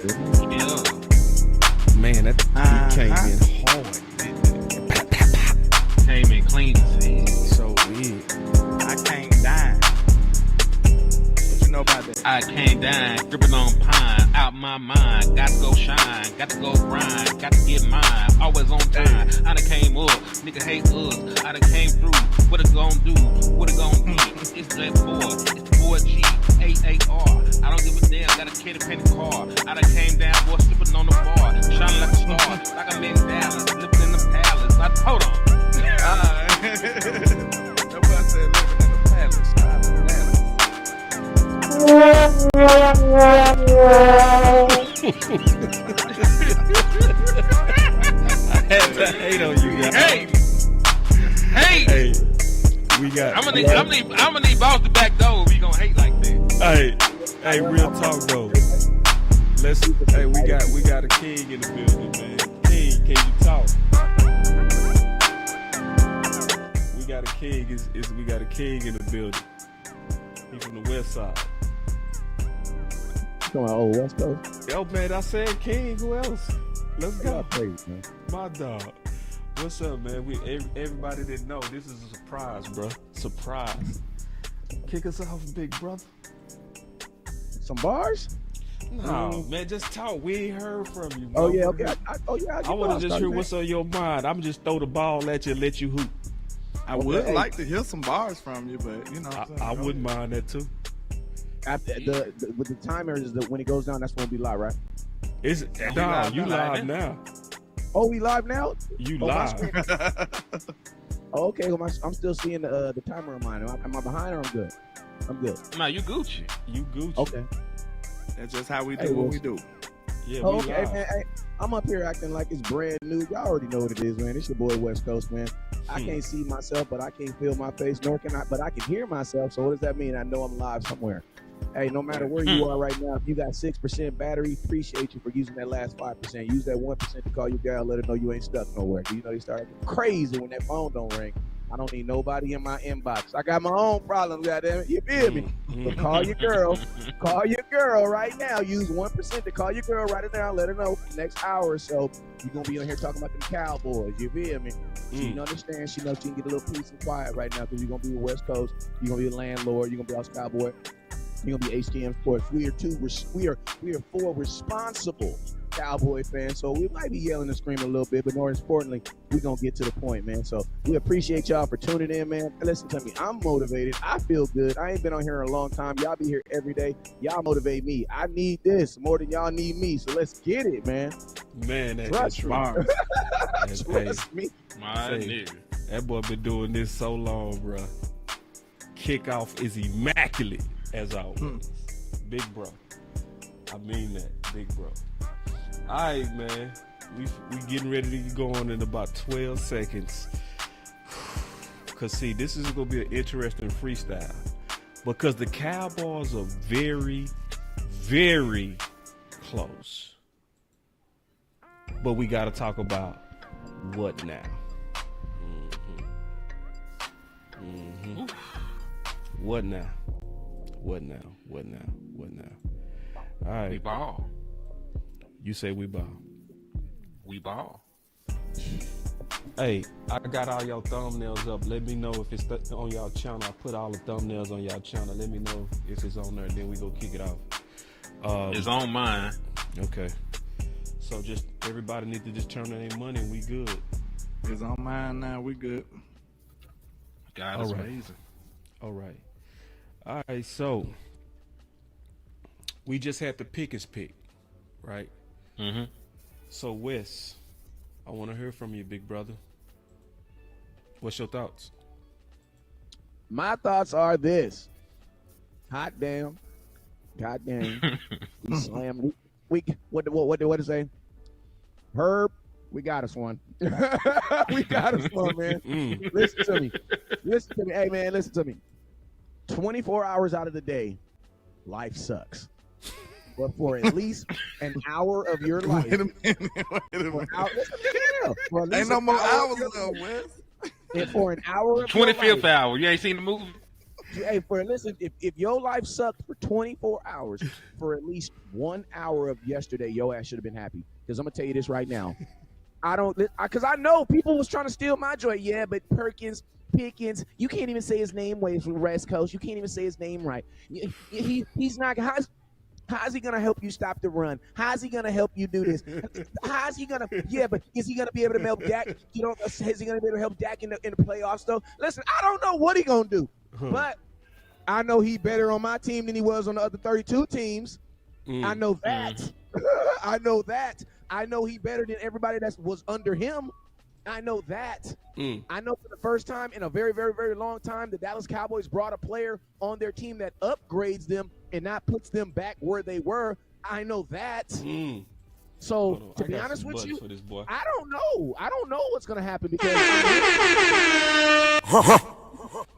Yeah. Man, that came in hard. Came in clean as hell. So weird. I can't die. What you know about that? I can't die, gripping on pine, out my mind. Got to go shine, got to go grind, got to get mine. Always on time. I done came up, nigga hate us. I done came through. What it gon' do? What it gon' be? It's that boy, it's the 4G, AAR. I don't give a damn, got a kid in the car. I done came down, boy, slipping on the bar, shining like a star, like I'm in Dallas, living in the palace. Hold on. That boy said living in the palace. I had to hate on you guys. Hey, we got. I'm gonna need boss to back door if you gonna hate like that. Hey, real talk though. We got a king in the building, man. King, can you talk? We got a king. We got a king in the building. He from the west side. Come on, West Coast. Yo, man, I said king. Who else? Let's go. Praise, man. My dog. What's up, man? Everybody didn't know. This is a surprise, bro. Surprise. Kick us off, big brother. Some bars? No, man, just talk. We ain't heard from you, bro. Oh, yeah, okay. I want to just hear what's on your mind. I'm just throw the ball at you and let you hoop. I would like to hear some bars from you, but you know, I wouldn't mind that too. After with the timer is when it goes down, that's when we live, right? You live now. Oh, we live now? You live. Oh, okay. Well, I'm still seeing the timer on mine. Am I behind or I'm good? I'm good. Nah, you Gucci. Okay. That's just how we do what we do. Yeah, Oh, we okay, live. man. Hey, I'm up here acting like it's brand new. Y'all already know what it is, man. It's your boy West Coast, man. I can't see myself, but I can't feel my face, nor can I, but I can hear myself. So what does that mean? I know I'm live somewhere. Hey, no matter where you are right now, if you got 6% battery, appreciate you for using that last 5%. Use that 1% to call your gal, let her know you ain't stuck nowhere. You know, they start acting crazy when that phone don't ring. I don't need nobody in my inbox. I got my own problems, goddammit. You feel me? But call your girl. Call your girl right now. Use 1% to call your girl right now. Let her know for the next hour or so you're going to be on here talking about them Cowboys. You feel me? She understands. She knows she can get a little peace and quiet right now because you're going to be with West Coast. You're going to be a landlord. You're going to be Dallas Cowboy. You're going to be HTM Sports. We are four responsible Cowboy fans, so we might be yelling and screaming a little bit, but more importantly, we're going to get to the point, man. So we appreciate y'all for tuning in, man. Listen to me. I'm motivated. I feel good. I ain't been on here in a long time. Y'all be here every day. Y'all motivate me. I need this more than y'all need me, so let's get it, man. Man, that's true. Trust me. My nigga. That boy been doing this so long, bro. Kickoff is immaculate, as always. Big bro. I mean that, big bro. All right, man. We getting ready to go on in about 12 seconds. Because, see, this is going to be an interesting freestyle. Because the Cowboys are very, very close. But we got to talk about what now. What now? What now? What now? What now? All right. We ball. You say we ball. We ball. Hey, I got all y'all thumbnails up. Let me know if it's on y'all channel. I put all the thumbnails on y'all channel. Let me know if it's on there. Then we go kick it off. It's on mine. Okay. So just everybody need to just turn in their money and we good. It's on mine now. We good. God is amazing. All right. All right. So we just had the pickers pick, right? Mm-hmm. So Wes, I want to hear from you, big brother. What's your thoughts? My thoughts are this. Hot damn. God damn. We slammed. What to say? Herb, we got us one. We got us one, man. Listen to me. Hey, man, listen to me. 24 hours out of the day, life sucks. But for at least an hour of your life. Wait a minute. Ain't no more hours left, Wes. And for an hour of 25th hour. You ain't seen the movie? Hey, if your life sucked for 24 hours, for at least 1 hour of yesterday, your ass should have been happy. Because I'm gonna tell you this right now. Because I know people was trying to steal my joy. Yeah, but Pickens, you can't even say his name right from West Coast. You can't even say his name right. He's not. How's he gonna help you stop the run? How's he gonna help you do this? How's he gonna? Yeah, but is he gonna be able to help Dak? Is he gonna be able to help Dak in the playoffs though? Listen, I don't know what he gonna do, but I know he better on my team than he was on the other 32 teams. I know that. I know that. I know he better than everybody that was under him. I know that. I know for the first time in a very, very, very long time, the Dallas Cowboys brought a player on their team that upgrades them and not puts them back where they were. I know that. So, to be honest with you, I don't know. I don't know what's going to happen because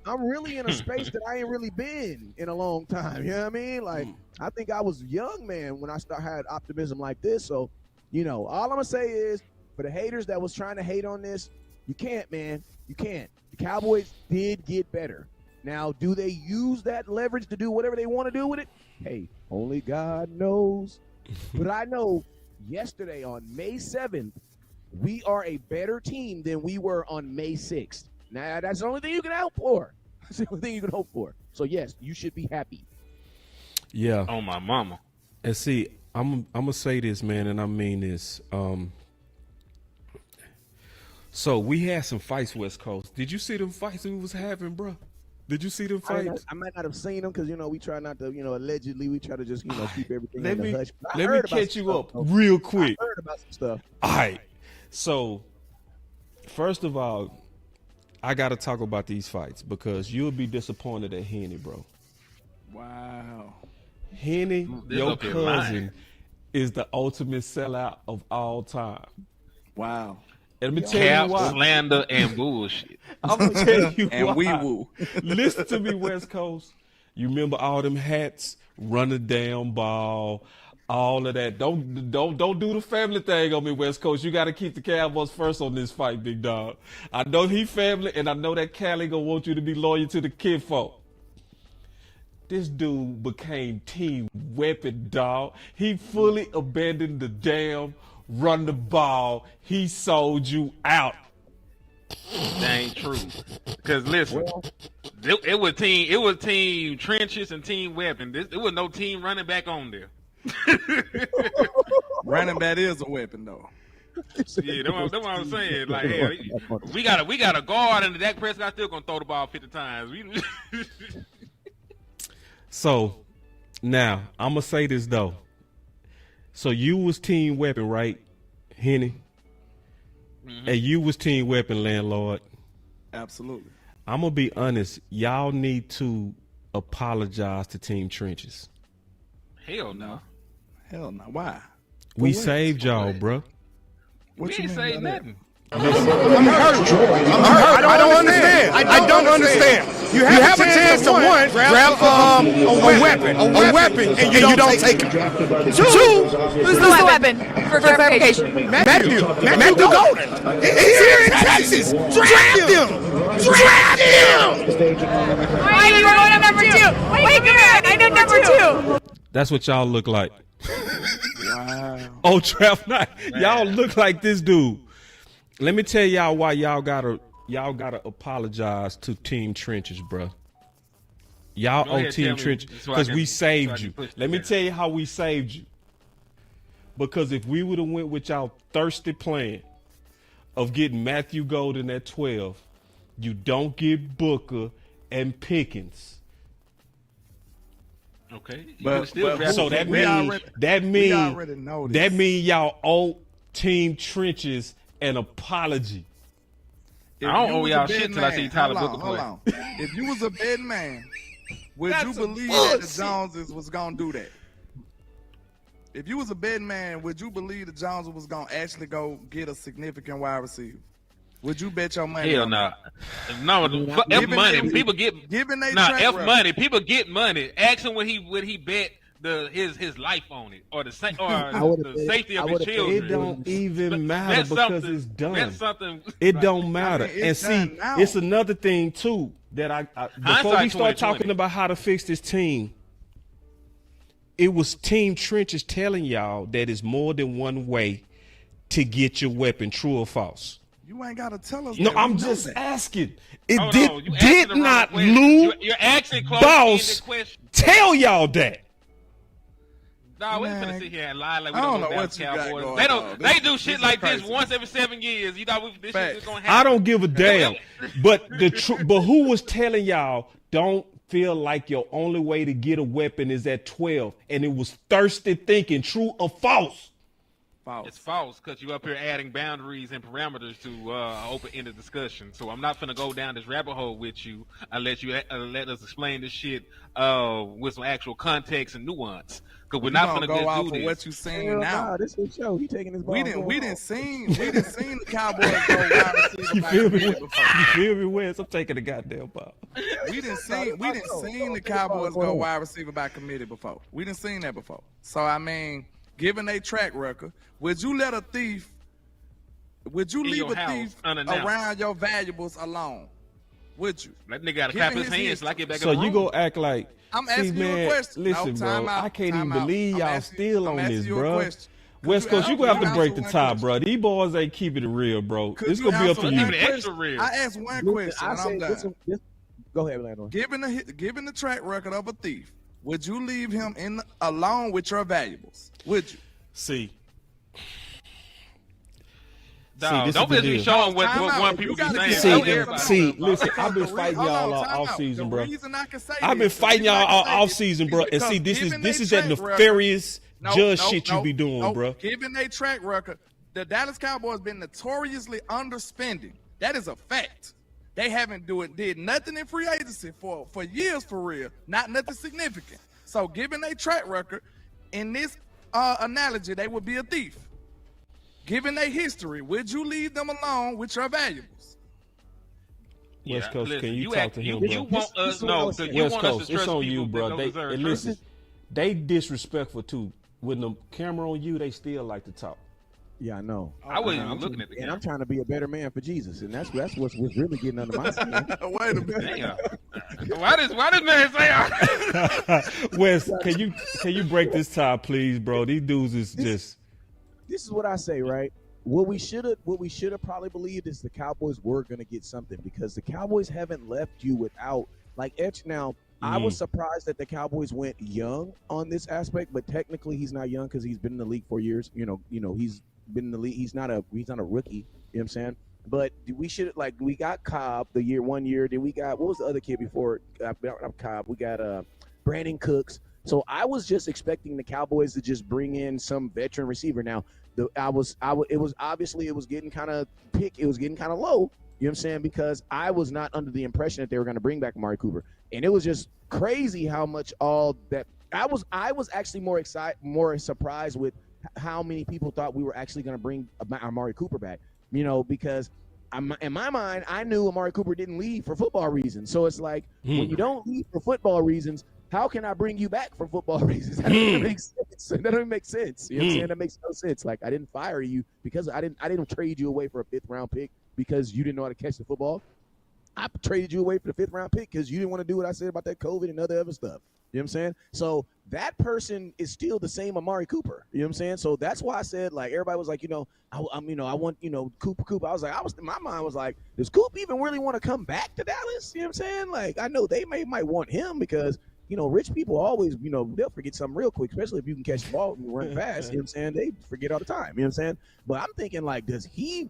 I'm really in a space that I ain't really been in a long time. You know what I mean? Like, I think I was young, man, when I had optimism like this. So, all I'm going to say is, for the haters that was trying to hate on this, you can't, man. You can't. The Cowboys did get better. Now, do they use that leverage to do whatever they want to do with it? Hey, only God knows. But I know yesterday on May 7th, we are a better team than we were on May 6th. Now, that's the only thing you can hope for. That's the only thing you can hope for. So, yes, you should be happy. Yeah. Oh, my mama. And see, I'm going to say this, man, and I mean this. So we had some fights, West Coast. Did you see them fights we was having, bro? Did you see them fights? I might not have seen them because, we try not to, allegedly, we try to just, keep everything let in me, the hush. Let me catch you up real quick. I heard about some stuff. All right. So, first of all, I got to talk about these fights because you'll be disappointed at Henny, bro. Wow. Henny, your cousin, is the ultimate sellout of all time. Wow. And let me tell you why. Slander and bullshit. I'm going to tell you and why. wee woo. Listen to me, West Coast. You remember all them hats, run the damn ball, all of that. Don't do the family thing on me, West Coast. You got to keep the Cowboys first on this fight, big dog. I know he family, and I know that Cali gonna want you to be loyal to the kid folk. This dude became team weapon, dog. He fully abandoned the damn run the ball. He sold you out. That ain't true. Because listen, it was team trenches and team weapon. There was no team running back on there. Running back is a weapon, though. Yeah, that's what I'm saying. Like, hell, we got a guard, and Dak Prescott still gonna throw the ball 50 times. So now I'm gonna say this though. So you was team weapon, right, Henny? Mm-hmm. And you was team weapon, landlord. Absolutely. I'm gonna be honest. Y'all need to apologize to Team Trenches. Hell no. Hell no. Why? We saved y'all, bro. We ain't saved nothing. I'm hurt. I don't understand. I don't understand. You have a chance to one, grab a weapon, and you don't take it. Two, who's the weapon? For clarification. Matthew Golden. He's here in Texas. Draft him. Why are you going to number two? Wait, come back. I know number two. That's what y'all look like. Wow. Oh, draft night. Y'all look like this dude. Let me tell y'all why y'all gotta apologize to Team Trenches, bro. Y'all owe Team Trenches because we saved you. Let me tell you how we saved you. Because if we would have went with y'all thirsty plan of getting Matthew Golden at 12, you don't get Booker and Pickens. Okay, so that means y'all owe Team Trenches an apology. I don't owe y'all shit till I see Tyler Booker play. Hold on. If you was a betting man, would you believe that the Joneses was gonna do that? If you was a betting man, would you believe the Joneses was gonna actually go get a significant wide receiver? Would you bet your money? Hell no. No, F money. People get giving they F money. People get money. Ask him what he bet his life on it, or the safety of his It children. don't even matter That's because something- it's done. That's something. It don't matter. I mean, And it's see, done now. it's another thing too that I before Hindsight we start 2020. talking about how to fix this team, it was Team Trenches telling y'all that it's more than one way to get your weapon, true or false. You ain't gotta tell us. No, that. We I'm know just that. asking. It Hold did on, you asking did the wrong not question. Lou You're asking Boss close-ended questions. tell y'all that. No, we ain't Man, finna sit here and lie like we I don't don't know know Dallas what you got Cowboys. going They on. don't. This- They do this shit is like this crazy. once every 7 years. You know, this shit Facts. is gonna I happen. don't give a damn. But but who was telling y'all don't feel like your only way to get a weapon is at 12? And it was thirsty thinking, true or false? False. It's false because you up here adding boundaries and parameters to open-ended discussion. So I'm not finna go down this rabbit hole with you unless you let us explain this shit with some actual context and nuance. Because we're You not gonna finna go do off of this. what you seen Hell now. nah, this is show. He taking his ball. We didn't seen the Cowboys go wide receiver You by feel me? committee before. You feel me, Wes? I'm taking the goddamn ball. We didn't seen the Cowboys go wide receiver by committee before. We didn't seen that before. So I mean, given their track record, would you let a thief? Would you In leave your a house, thief unannounced. around your valuables alone? Would you? That nigga gotta Given clap his his hands history. like it back So in the you room. gonna act like I'm see, asking you a man, question. listen, No, bro. time out, I can't time even out. believe I'm y'all asking- still I'm on asking this, you a bro. question. West Could you Coast, you gonna have to answer break the one tie, question? bro. These boys ain't keeping it real, bro. Could It's you gonna be up answer to one you. Keep it extra question? real. I asked one Listen, question I and I'm say done. go ahead, landlord. Given the track record of a thief, would you leave him alone with your valuables? Would you? See, Dog, this don't is the just be deal. showing what Time out. one You people be gotta saying. get See, Don't some everybody answers. see, know, bro. listen, I've been The fighting hold y'all on, all time out. off season, The bro. reason I can say I've been this, the fighting reason I y'all can all say off this season, is bro. And because see, this given is their that track record- nefarious shit you be doing, bro. Given their track record, the Dallas Cowboys been notoriously underspending. That is a fact. They haven't did nothing in free agency for years for real. Not nothing significant. So given their track record, in this analogy, they would be a thief. Given their history, would you leave them alone with your valuables? West Coast, listen, can you talk act- to him, you, bro? you want This us is what I no, was so saying. you West want us Coast, to it's trust on people you, that bro. don't They deserve and trust. listen, they disrespectful too. When the camera on you, they still like to talk. Yeah, I know. I wasn't I'm even looking at the and camera. I'm trying to be a better man for Jesus, and that's what's really getting under my skin. Wait a minute. Damn. Why does man say Wes, can you break this tie, please, bro? These dudes is just This is what I say, right? What we should have probably believed is the Cowboys were going to get something, because the Cowboys haven't left you without like Etch. Now, I was surprised that the Cowboys went young on this aspect, but technically he's not young because he's been in the league 4 years. You know, he's been in the league. He's not a rookie. You know what I'm saying? But we should we got Cobb 1 year. Then we got, what was the other kid before Cobb? We got Brandon Cooks. So I was just expecting the Cowboys to just bring in some veteran receiver. Now, it was getting kind of it was getting kind of low. You know what I'm saying? Because I was not under the impression that they were going to bring back Amari Cooper, and it was just crazy how much all that I was actually more surprised with how many people thought we were actually going to bring Amari Cooper back. You know, because in my mind, I knew Amari Cooper didn't leave for football reasons. So it's like, when you don't leave for football reasons, how can I bring you back for football reasons? That doesn't make sense. That doesn't make sense. You know what I'm saying? That makes no sense. Like, I didn't fire you because I didn't trade you away for a 5th round pick because you didn't know how to catch the football. I traded you away for the 5th round pick because you didn't want to do what I said about that COVID and other stuff. You know what I'm saying? So that person is still the same Amari Cooper. You know what I'm saying? So that's why I said, like, everybody was like, I want, Cooper. I was like, my mind was like, does Coop even really want to come back to Dallas? You know what I'm saying? Like, I know they might want him because, rich people always, they'll forget something real quick, especially if you can catch the ball and run fast. You know what I'm saying? They forget all the time. You know what I'm saying? But I'm thinking, like, does he,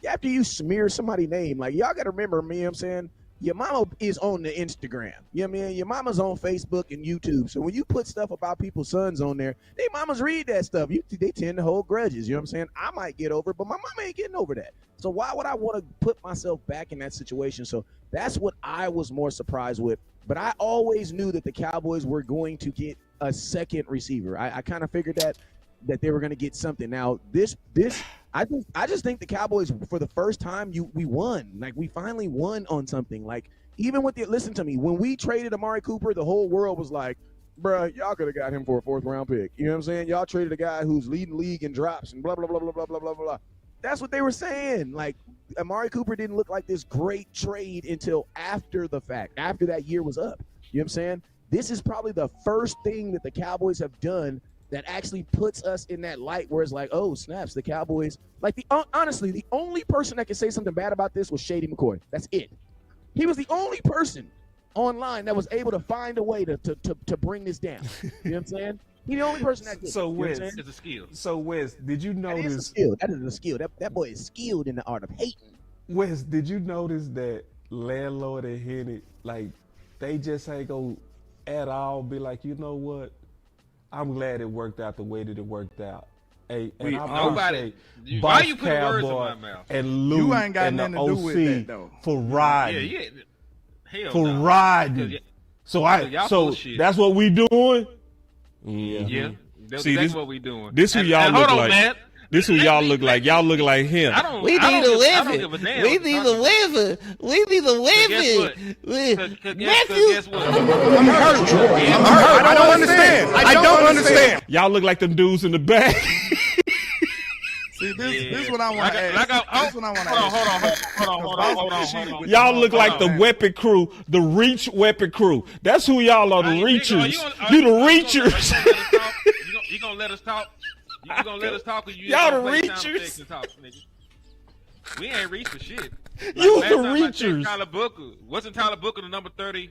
after you smear somebody's name, like, y'all got to remember me, you know what I'm saying? Your mama is on the Instagram. You know what I mean? Your mama's on Facebook and YouTube. So when you put stuff about people's sons on there, they mamas read that stuff. They tend to hold grudges. You know what I'm saying? I might get over it, but my mama ain't getting over that. So why would I want to put myself back in that situation? So that's what I was more surprised with. But I always knew that the Cowboys were going to get a second receiver. I kind of figured that they were going to get something. Now, I just think the Cowboys, for the first time, we won. Like, we finally won on something. Like, even with listen to me, when we traded Amari Cooper, the whole world was like, Bruh, y'all could have got him for a 4th round pick. You know what I'm saying? Y'all traded a guy who's leading league in drops and blah, blah, blah, blah, blah, blah, blah, blah. That's what they were saying. Like, Amari Cooper didn't look like this great trade until after the fact, after that year was up. You know what I'm saying? This is probably the first thing that the Cowboys have done that actually puts us in that light where it's like, oh, snaps, the Cowboys. Like, honestly, the only person that can say something bad about this was Shady McCoy. That's it. He was the only person online that was able to find a way to bring this down. You know what I'm saying? He's the only person that did. So, Wes, it's a skill. So, Wes, did you notice? That is a skill. That is a skill. That boy is skilled in the art of hating. Wes, did you notice that Landlord and Henny, like, they just ain't go at all be like, you know what? I'm glad it worked out the way that it worked out. Hey, and nobody. Why you put words in my mouth? And Lou You ain't got and the nothing to do with that, though. for riding. Yeah. Hell For no. riding. So that's what we doing. Yeah. That's See, exactly what we doing. This who y'all look like. Man. This who y'all look like. Y'all look like him. We need a weapon. We need a weapon. We need a weapon. Guess what? I'm hurt. I don't understand. I don't understand. Y'all look like them dudes in the back. See, this is what I want to ask. This is what I want to ask. Hold on. Y'all look like the weapon crew, the Reach weapon crew. That's who y'all are, the Reachers. You the Reachers. You gonna let us talk? You gonna let us talk, or you Y'all gonna the play sound Reachers. effects and talk, nigga? We ain't reached for shit. Like, You last the time I checked, Reachers. Tyler Booker wasn't Tyler Booker the number 30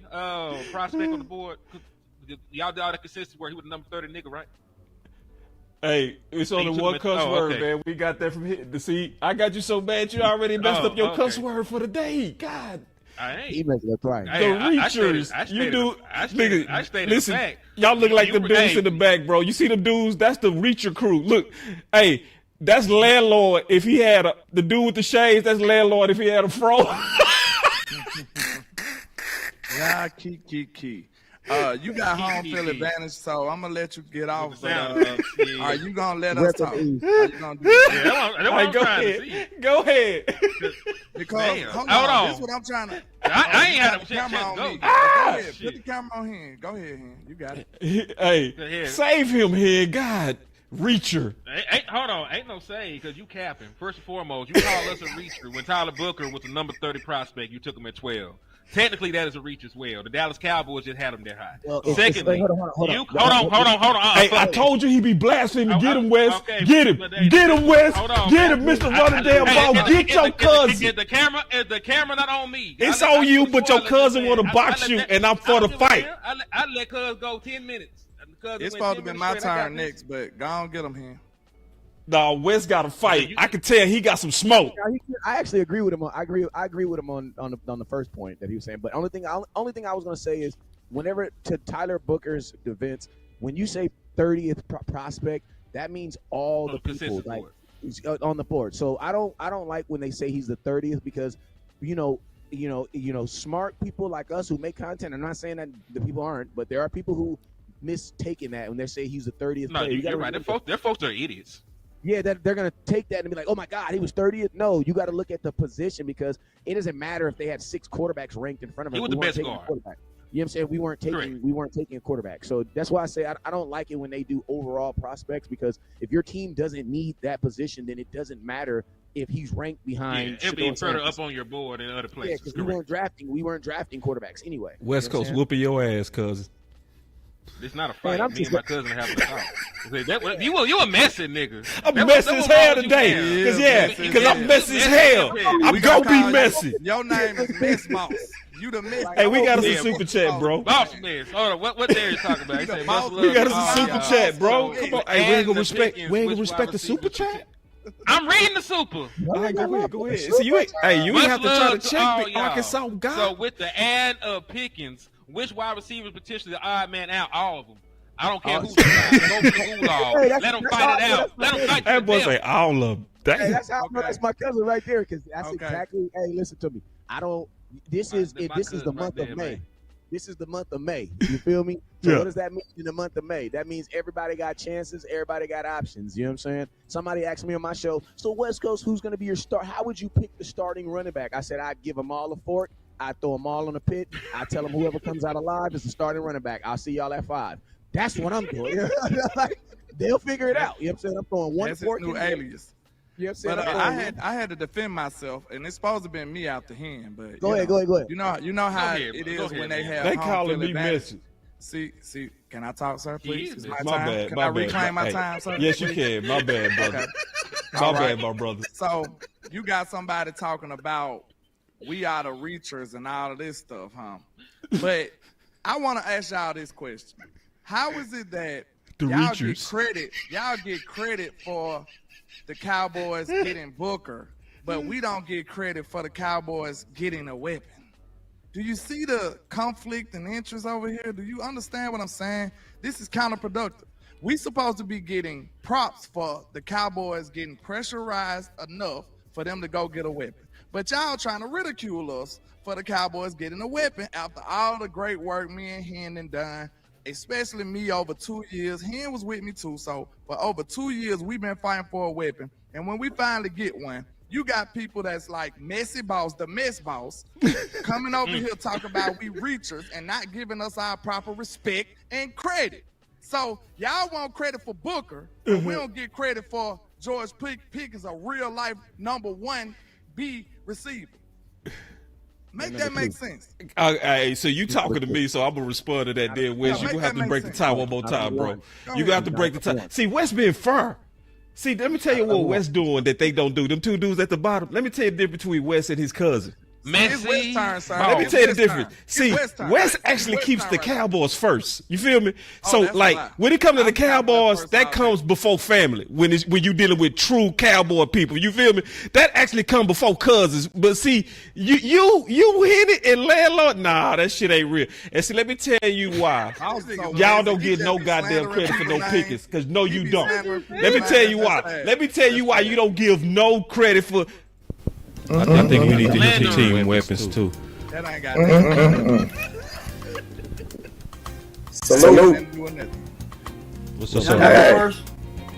prospect on the board? Y'all did all the consistency where he was the number 30 nigga, right? Hey, it's only one cuss word, man. We got that from here. See, I got you so bad you already messed up your cuss word for the day. God. I ain't. He making it right. Hey, The Reachers. I stated listen, the fact. y'all look like You the were- dudes hey. in the back, bro. You see them dudes? That's the Reacher crew. Look, hey, that's Landlord. If he had the dude with the shades, that's Landlord if he had a fro. Yeah, key. You got home field advantage, so I'm gonna let you get off. But, are you gonna let us talk? Are you gonna do that? That's what I'm Go trying ahead. to see. Go ahead. Because Damn. hold Hold on, on. this is what I'm trying to. I ain't had the a camera chance on to go. me. Go ahead, Shit. put the camera on Hen. Go ahead, Hen. You got it. Hey, ahead. save him here, God. Reacher. Hold on, ain't no say because you capping. First and foremost, you call us a reacher when Tyler Booker was the number 30 prospect. You took him at 12. Technically, that is a reach as well. The Dallas Cowboys just had him that high. Well, Secondly, hold on. Hold on. Hey, I told you he be blaspheming. Get him, Wes. Okay, Get him. but hey, Get him, Wes. hold on, Get man. him, Mr. Running Damn Ball. Get your cousin. Is the camera not on me? It's on you, but your cousin want to box you, and I'm for the fight. I let cuz go 10 minutes. It's supposed to be my turn next, but go on, get him, Hen. No, Wes got to fight. I can tell he got some smoke. I actually agree with him. I agree with him on the first point that he was saying. But only thing I was going to say is, whenever to Tyler Booker's defense, when you say 30th prospect, that means all the people like on the board. So I don't like when they say he's the 30th because, you know, smart people like us who make content. I'm not saying that the people aren't, but there are people who mistaken that when they say he's the 30th. No, player. you're right. Their folks are idiots. Yeah, that they're gonna take that and be like, "Oh my God, he was 30th." No, you got to look at the position because it doesn't matter if they had 6 quarterbacks ranked in front of him. He was the best guard. You know what I'm saying? We weren't taking a quarterback. So that's why I say I don't like it when they do overall prospects because if your team doesn't need that position, then it doesn't matter if he's ranked behind. It'll be further up on your board in other places. Yeah, because we weren't drafting quarterbacks anyway. West Coast whooping your ass, cousin. It's not a fight. Man, Me and my cousin having a talk. You a messy nigga. I'm messy as hell today. Because I'm messy as hell. I'm going to be messy. Your name is Mess Boss. You the Mess. Hey, we got us a super chat, bro. Boss Mess. Hold on. What there you talking about? He said, We got us a super chat, bro. Come on. Hey, we ain't going to respect the super chat? I'm reading the super. All right, go ahead. See, you ain't have to try to check the Arkansas guy. So with the ad of Pickens, which wide receivers potentially the odd man out? All of them. I don't care who's go to the gulag. Let them fight it out. Let them fight That to boy the say all of them. Hey, that's my cousin right there because that's exactly. Hey, listen to me. This is the month of May. This is the month of May. You feel me? So what does that mean in the month of May? That means everybody got chances, everybody got options. You know what I'm saying? Somebody asked me on my show, so West Coast, who's going to be your start? How would you pick the starting running back? I said I'd give them all a fork. I throw them all on the pit. I tell them whoever comes out alive is the starting running back. I'll see y'all at 5. That's what I'm doing. Like, they'll figure it out. You know what I'm saying? I'm throwing one That's fork his new in alias. You know what I'm But I had to defend myself, and it's supposed to be me out the hand. But go ahead. You know how it is when they have. They home calling field me advantage. message. See. Can I talk, sir? Please. It's my My time. bad. Can My I bad. reclaim my Hey, time, sir? Yes, you Please? can. My bad, brother. Okay. My All bad, right. my brother. So you got somebody talking about we are the reachers and all of this stuff, huh? But I want to ask y'all this question: how is it that y'all get credit for the Cowboys getting Booker, but we don't get credit for the Cowboys getting a weapon? Do you see the conflict and interest over here? Do you understand what I'm saying? This is counterproductive. We supposed to be getting props for the Cowboys getting pressurized enough for them to go get a weapon. But y'all trying to ridicule us for the Cowboys getting a weapon after all the great work me and Henny done, especially me over 2 years. Hen was with me too, so for over 2 years, we've been fighting for a weapon. And when we finally get one, you got people that's like Messy Boss, the mess boss, coming over here talking about we reachers and not giving us our proper respect and credit. So y'all want credit for Booker, but we don't get credit for George Pickens, a real life number 1B receiver. Make that make sense. So you talking to me, so I'm gonna respond to that. Then Wes, you gonna have to break the tie one more time, bro. You got to break the tie. See, Wes being fair. See, let me tell you what Wes doing that they don't do. Them 2 dudes at the bottom. Let me tell you the difference between Wes and his cousin. Messy. Let me tell you the difference. See, Wes actually keeps the Cowboys first. You feel me? So, like, when it comes to the Cowboys, that comes before family. When you dealing with true Cowboy people, you feel me? That actually come before cousins. But see, you hit it and Landlord. Nah, that shit ain't real. And see, let me tell you why. Y'all don't get no goddamn credit for no Pickens, because no, you don't. Let me tell you why. Let me tell you why you don't give no credit for. I think we need to get your team weapons too. That ain't got Salute. What's up? First?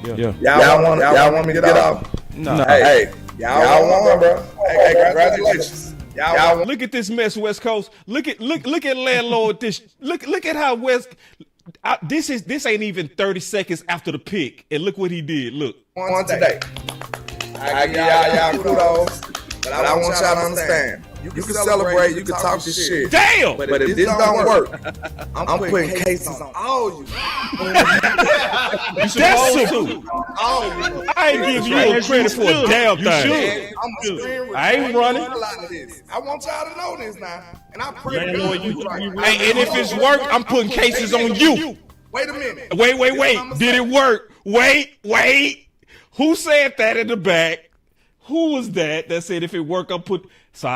Yeah. Y'all want me to get off? No. Hey, y'all won, bro. Hey, congratulations. Y'all won. Look at this mess, West Coast. Look at Landlord. Look at how West. This ain't even 30 seconds after the pick, and look what he did. Look. One today. I give y'all kudos. But I want y'all to understand. You can celebrate, you can talk this shit. Damn! But if this don't work, I'm putting cases on all you. That's so. I ain't give you a credit for a damn thing. I ain't running. I want y'all to know this now. And I pray to God. Hey, and if it's work, I'm putting cases on you. Wait a minute. Wait. Did it work? Wait. Who said that in the back? Who was that said if it work, I'm put? So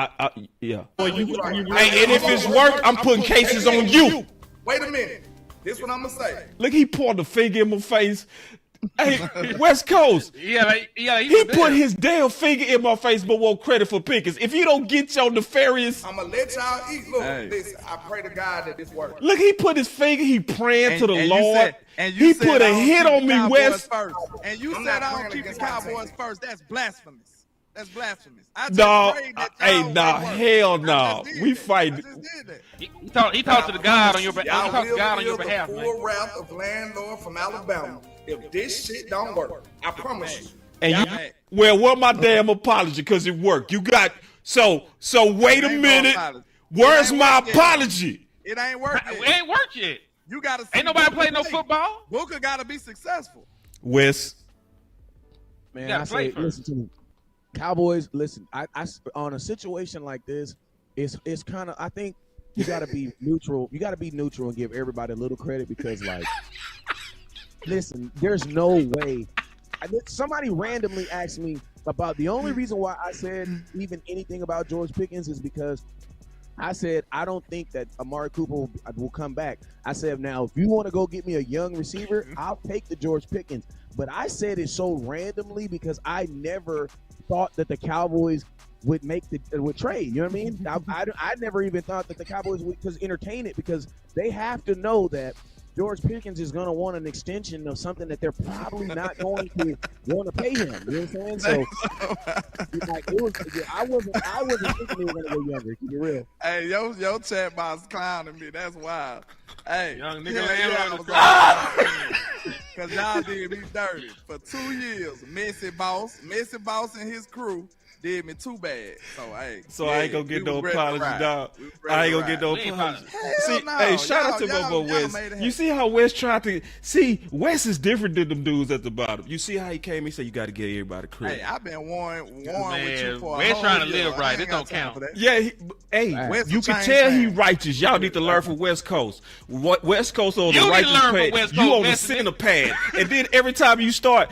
yeah. Hey, and if it's work, I'm putting cases on you. Wait a minute. This what I'm gonna say. Look, he poured the finger in my face. Hey, West Coast. Yeah. He put his damn finger in my face, but won't credit for Pickens. If you don't get your nefarious, I'm gonna let y'all eat. Look, listen, I pray to God that this works. Look, he put his finger. He praying to the Lord. He put a hit on me, West. And you said I don't keep the Cowboys first. That's blasphemous. That's blasphemous. Hell no. We fight. He talked to the God on your behalf. The full wrath of Landlord from Alabama. If this shit don't work, I promise you. And what my damn apology? Because it worked. You got so wait a minute. Where's my apology? It ain't working. It ain't worked yet. You gotta. Ain't nobody playing no football. Booker gotta be successful. Wes. Man, I say, listen to me. Cowboys, listen. I on a situation like this, it's kind of. I think you got to be neutral. You got to be neutral and give everybody a little credit because, like, listen, there's no way. Somebody randomly asked me about the only reason why I said even anything about George Pickens is because I said I don't think that Amari Cooper will come back. I said, now if you want to go get me a young receiver, I'll take the George Pickens. But I said it so randomly because I never thought that the Cowboys would trade. You know what I mean? I never even thought that the Cowboys would entertain it because they have to know that George Pickens is going to want an extension of something that they're probably not going to want to pay him. You know what I'm saying? So, like, I wasn't thinking they were going to go younger. To be real. Hey, your chat box clowning me. That's wild. Hey, young nigga, because y'all did me dirty for 2 years. Messy boss and his crew did me too bad. So I ain't gonna get no apology, dog. I ain't gonna get no apology. See, no. hey, shout out to my boy Wes. You see how Wes tried to Wes is different than them dudes at the bottom. You see how he came? He said you got to give everybody credit. Hey, I've been warned with you for Wes a trying to whole year. live right. It don't count. Yeah, you can tell he righteous. Y'all need to learn from West Coast. West Coast on the righteous pad. You on the center pad, and then every time you start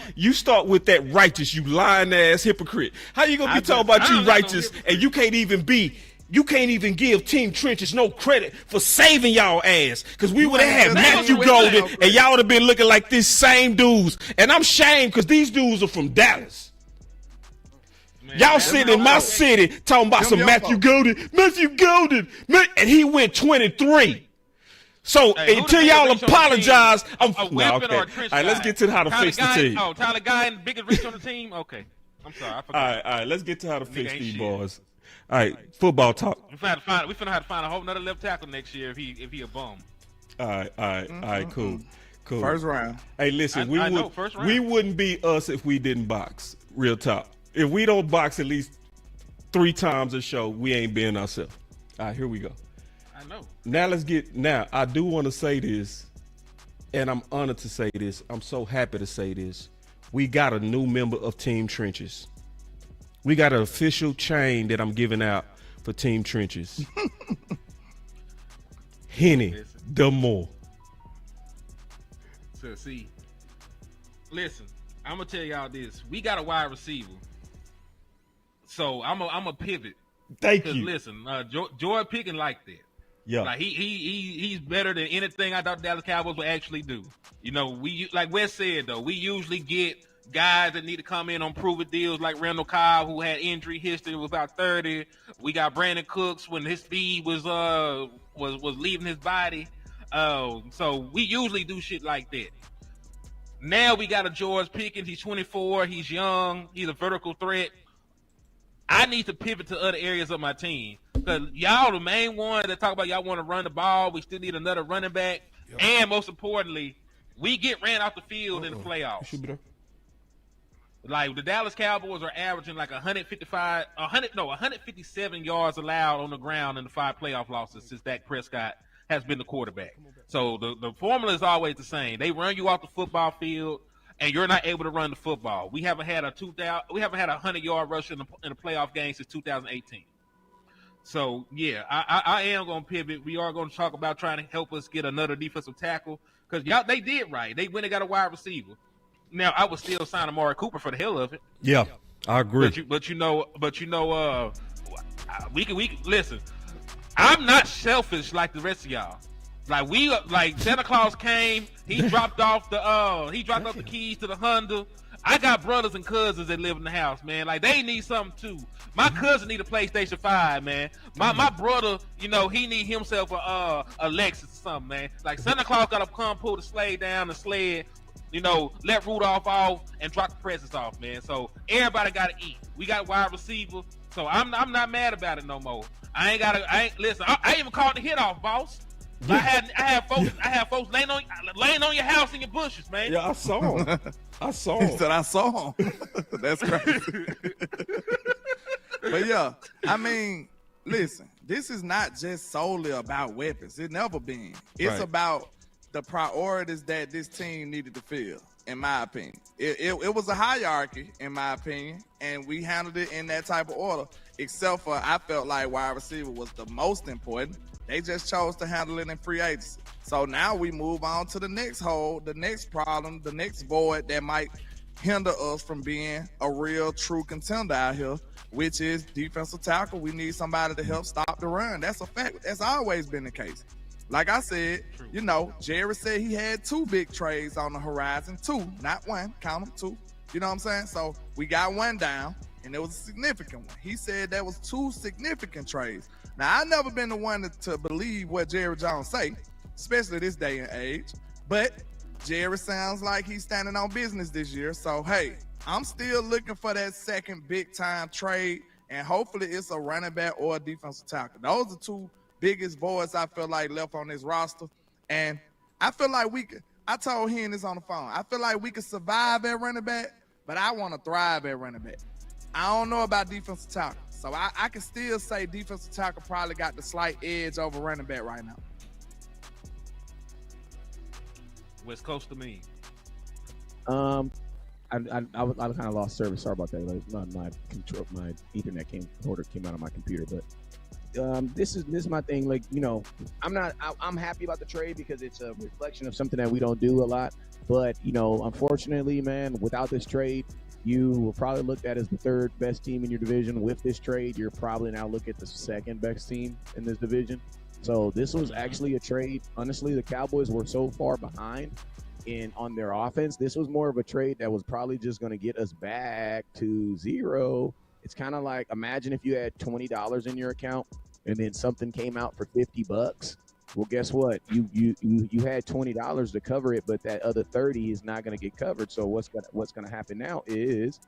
with that righteous. You lying ass hypocrite. How you gonna be talking about you righteous and you can't even give Team Trenches no credit for saving y'all ass? Because we would have had Matthew Golden and y'all would have been looking like this same dudes. And I'm shamed because these dudes are from Dallas. Man, y'all sitting in my city talking about some Matthew Golden, and he went 23. So until y'all apologize, okay. All right, let's get to how to fix the team. Oh, Tyler Guy and biggest reach on the team? Okay. I'm sorry, I forgot. All right, let's get to how to fix these boys. All right, football talk. We finna have to find a whole nother left tackle next year if he a bum. All right, cool. First round. Hey, listen, we wouldn't be us if we didn't box. Real talk. If we don't box at least 3 times a show, we ain't being ourselves. All right, here we go. I know. Now I do want to say this, and I'm honored to say this. I'm so happy to say this. We got a new member of Team Trenches. We got an official chain that I'm giving out for Team Trenches. Henny, the more. So see, listen, I'm gonna tell y'all this. We got a wide receiver, so I'm a pivot. Thank you. Listen, George Pickens like that. Yeah, like he's better than anything I thought Dallas Cowboys would actually do. You know, we like Wes said though, we usually get guys that need to come in on proven deals like Randall Cobb, who had injury history, was about 30. We got Brandon Cooks when his speed was leaving his body. So we usually do shit like that. Now we got a George Pickens. He's 24. He's young. He's a vertical threat. I need to pivot to other areas of my team because y'all the main one that talk about y'all want to run the ball. We still need another running back, and most importantly, we get ran off the field in the playoffs. Like the Dallas Cowboys are averaging like 157 yards allowed on the ground in the 5 playoff losses since Dak Prescott has been the quarterback. So the formula is always the same. They run you off the football field, and you're not able to run the football. We haven't had a 100-yard rush in a playoff game since 2018. So yeah, I am going to pivot. We are going to talk about trying to help us get another defensive tackle because they did right. They went and got a wide receiver. Now I would still sign Amari Cooper for the hell of it. Yeah, I agree. But you know, we can listen. I'm not selfish like the rest of y'all. Like Santa Claus came, he dropped off the keys to the Honda. I got brothers and cousins that live in the house, man. Like they need something too. My cousin need a PlayStation 5, man. My brother, you know, he need himself a Lexus or something, man. Like Santa Claus gotta come pull the sleigh down the sled. You know, let Rudolph off and drop the presents off, man. So everybody got to eat. We got wide receiver, so I'm not mad about it no more. Listen. I even called the hit off, boss. Yeah. I had folks laying on your house in your bushes, man. Yeah, I saw him. He said I saw him. That's crazy. But yeah, I mean, listen, this is not just solely about weapons. It's never been. It's about the priorities that this team needed to fill, in my opinion. It was a hierarchy, in my opinion, and we handled it in that type of order, except for I felt like wide receiver was the most important. They just chose to handle it in free agency. So now we move on to the next hole, the next problem, the next void that might hinder us from being a real, true contender out here, which is defensive tackle. We need somebody to help stop the run. That's a fact. That's always been the case. Like I said, you know, Jerry said he had 2 big trades on the horizon. 2, not 1. Count them 2. You know what I'm saying? So we got 1 down, and it was a significant one. He said there was 2 significant trades. Now, I've never been the one to believe what Jerry Jones say, especially this day and age. But Jerry sounds like he's standing on business this year. So, hey, I'm still looking for that second big-time trade, and hopefully it's a running back or a defensive tackle. Those are two biggest voids I feel like left on this roster. And I feel like I told Henny this on the phone. I feel like we could survive at running back, but I want to thrive at running back. I don't know about defensive tackle. So I can still say defensive tackle probably got the slight edge over running back right now. West Coast to me. I kind of lost service. Sorry about that. Like, my Ethernet cord came out of my computer, but this is my thing. Like, you know, I'm happy about the trade because it's a reflection of something that we don't do a lot. But, you know, unfortunately, man, without this trade, you were probably looked at as the third best team in your division. With this trade, you're probably now look at the second best team in this division. So this was actually a trade. Honestly, the Cowboys were so far behind on their offense. This was more of a trade that was probably just going to get us back to zero. It's kind of like, imagine if you had $20 in your account and then something came out for $50. Well, guess what? You had $20 to cover it, but that other 30 is not going to get covered. So what's going to happen now is,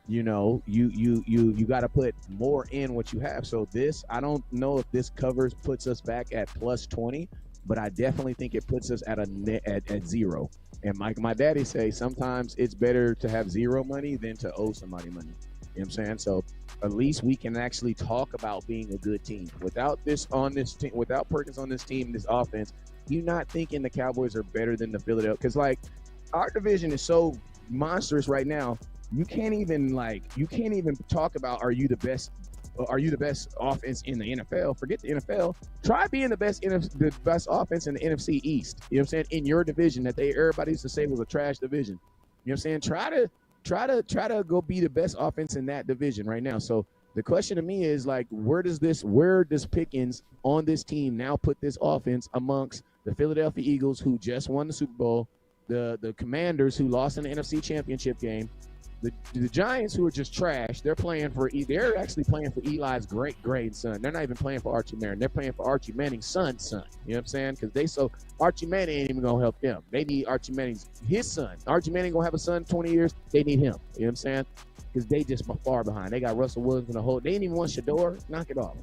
you know, you got to put more in what you have. So this, I don't know if this puts us back at plus 20, but I definitely think it puts us at at zero. And my daddy say sometimes it's better to have zero money than to owe somebody money. You know what I'm saying? So at least we can actually talk about being a good team. Without this on this team, without Perkins on this team, this offense, you're not thinking the Cowboys are better than the Philadelphia. Because like our division is so monstrous right now. You can't even talk about are you the best offense in the NFL? Forget the NFL. Try being the best offense in the NFC East. You know what I'm saying? In your division that everybody used to say was a trash division. You know what I'm saying? Try to go be the best offense in that division right now. So the question to me is like, where does Pickens on this team now put this offense amongst the Philadelphia Eagles, who just won the Super Bowl, the Commanders, who lost in the NFC Championship game, the Giants, who are just trash. They're actually playing for Eli's great-grandson. They're not even playing for Archie Manning. They're playing for Archie Manning's son's son. You know what I'm saying? Because Archie Manning ain't even gonna help them. They need Archie Manning's his son. Archie Manning gonna have a son 20 years. They need him. You know what I'm saying? Because they just far behind. They got Russell Williams in the whole. They didn't even want Shador. Knock it off.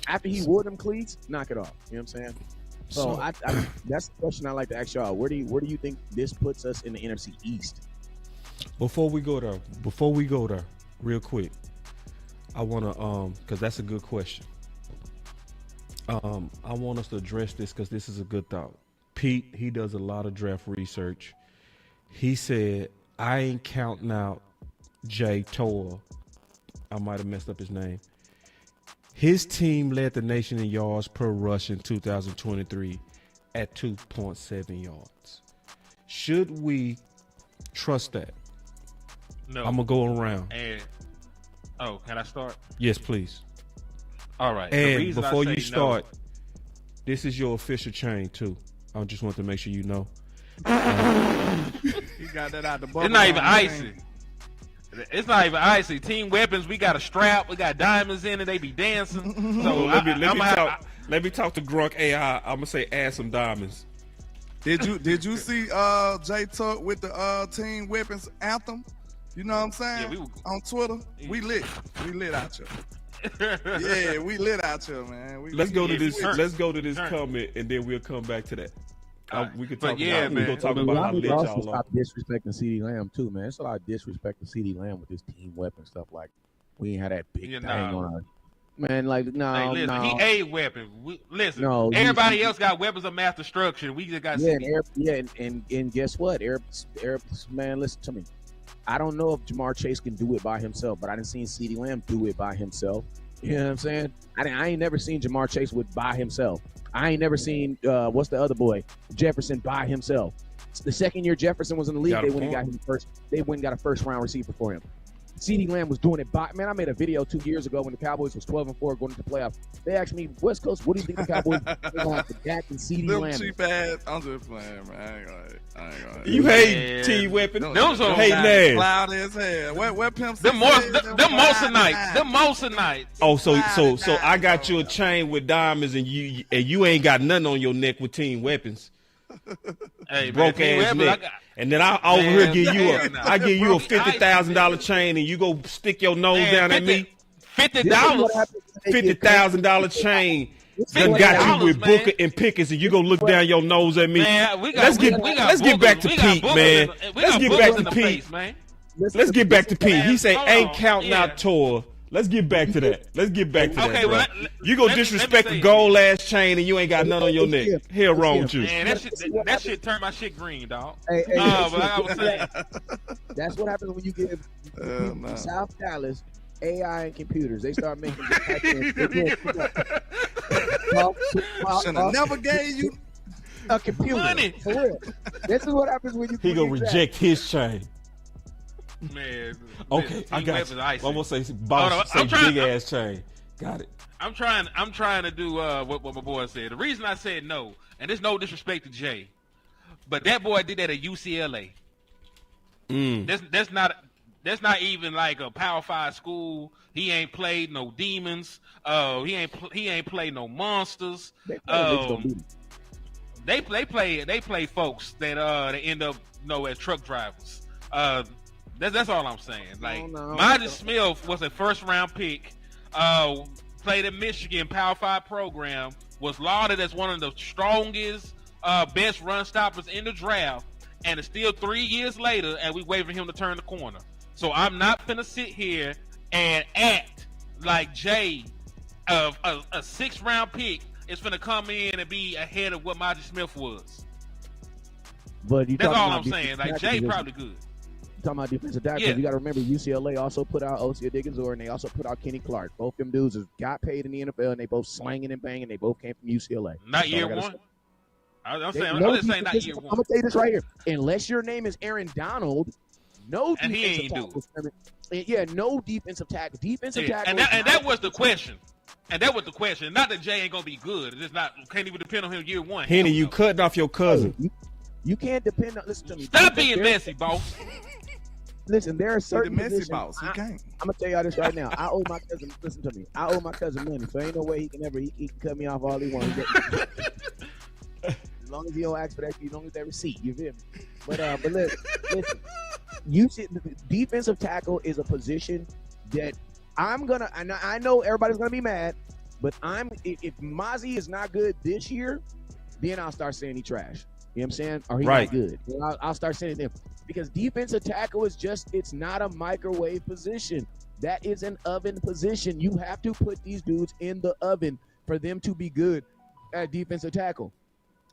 After he wore them cleats, knock it off. You know what I'm saying? So I that's the question I like to ask y'all. Where do you think this puts us in the NFC East? Before we go there, real quick, I want to, because that's a good question. I want us to address this because this is a good thought. Pete, he does a lot of draft research. He said, I ain't counting out Jay Toa. I might have messed up his name. His team led the nation in yards per rush in 2023 at 2.7 yards. Should we trust that? No. I'm going to go around. And can I start? Yes, please. All right. And before you start, this is your official chain, too. I just want to make sure you know. You got that out the bubble. It's not even icy. It's not even icy. Team weapons, we got a strap. We got diamonds in it. They be dancing. So let me talk to Grunk AI. I'm going to say add some diamonds. Did you see Jay Tuck with the Team Weapons anthem? You know what I'm saying? Yeah, on Twitter, we lit out here. Yeah, we lit out here, man. Let's go to this comment, and then we'll come back to that. We could talk about how lit y'all are. Stop disrespecting CeeDee Lamb too, man. It's a lot of disrespect to CeeDee Lamb with this Team Weapon stuff. Like we ain't had that big thing on our man. Like no, hey, listen, he a weapon. Everybody else got weapons of mass destruction. We just got and guess what? Arab, man, listen to me. I don't know if Jamar Chase can do it by himself, but I didn't see CeeDee Lamb do it by himself. You know what I'm saying? I ain't never seen Jamar Chase by himself. I ain't never seen what's the other boy, Jefferson, by himself. The second year Jefferson was in the league, they went and got him first. They went and got a first-round receiver for him. CeeDee Lamb was doing it by, man, I made a video 2 years ago when the Cowboys was 12-4 going into the playoffs. They asked me, West Coast, what do you think the Cowboys are going to have to Dak and CeeDee Lamb? Cheap ass, I'm just playing, man. I ain't gonna. You hate Team Weapon. Those are hate Nash. Loud as hell. Where Pimp Them Moisanites. Oh, so I got you a chain with diamonds and you ain't got nothing on your neck with Team Weapons. Hey, broke man, ass neck. And then I over here give you a $50,000 chain, and you go stick your nose down at me. $50,000 chain. Done got you with Booker and Pickens, and you go look down your nose at me. Man, let's get back to Pete, man. Let's get back to Pete. Let's get back to Pete. He say ain't counting out tour. Let's get back to that. Okay, bro. You go disrespect the gold ass chain and you ain't got none on your neck. Hell wrong with you. Man, that shit turned my shit green, dog. Hey, but I was saying. That's what happens when you give South Dallas AI and computers. They start making Should have never gave you a computer. Money. For real. This is what happens when you. He gonna reject his chain. Man, okay, I got you. I'm gonna say boss, big ass chain. Got it. I'm trying to do what my boy said. The reason I said no, and there's no disrespect to Jay, but that boy did that at UCLA. That's not even like a Power 5 school. He ain't played no demons. He ain't played no monsters. They play folks that they end up as truck drivers. That's all I'm saying. Like, Monty Smith was a first-round pick, played at Michigan Power 5 program, was lauded as one of the strongest, best run stoppers in the draft, and it's still 3 years later, and we wait for him to turn the corner. So I'm not finna sit here and act like Jay, a 6th-round pick, is finna come in and be ahead of what Monty Smith was. But that's all I'm saying. Like, Jay probably good. Talking about defensive tackles, you got to remember UCLA also put out Osia Diggins-Orr, and they also put out Kenny Clark. Both them dudes got paid in the NFL, and they both slanging and banging. They both came from UCLA. Not year one. I'm just saying not year one. I'm gonna tell you this right here. Unless your name is Aaron Donald, no and defensive tackle. Yeah, no defensive tackle. Defensive tackle. And that was the question. And that was the question. Not that Jay ain't gonna be good. It's not. Can't even depend on him year one. Henny, you cutting off your cousin. You can't depend on. Listen to me. Stop being messy, boss. Listen, there are certain positions. Boss. He can't. I'm gonna tell y'all this right now. I owe my cousin. Listen to me. I owe my cousin money, so ain't no way he can cut me off all he wants. As long as he don't ask for that, as long as that receipt, you feel me? But listen, defensive tackle is a position that I'm gonna. I know everybody's gonna be mad, but if Mozzie is not good this year, then I'll start saying he trash. You know what I'm saying? Or he's not good. I'll start saying them. Because defensive tackle it's not a microwave position. That is an oven position. You have to put these dudes in the oven for them to be good at defensive tackle.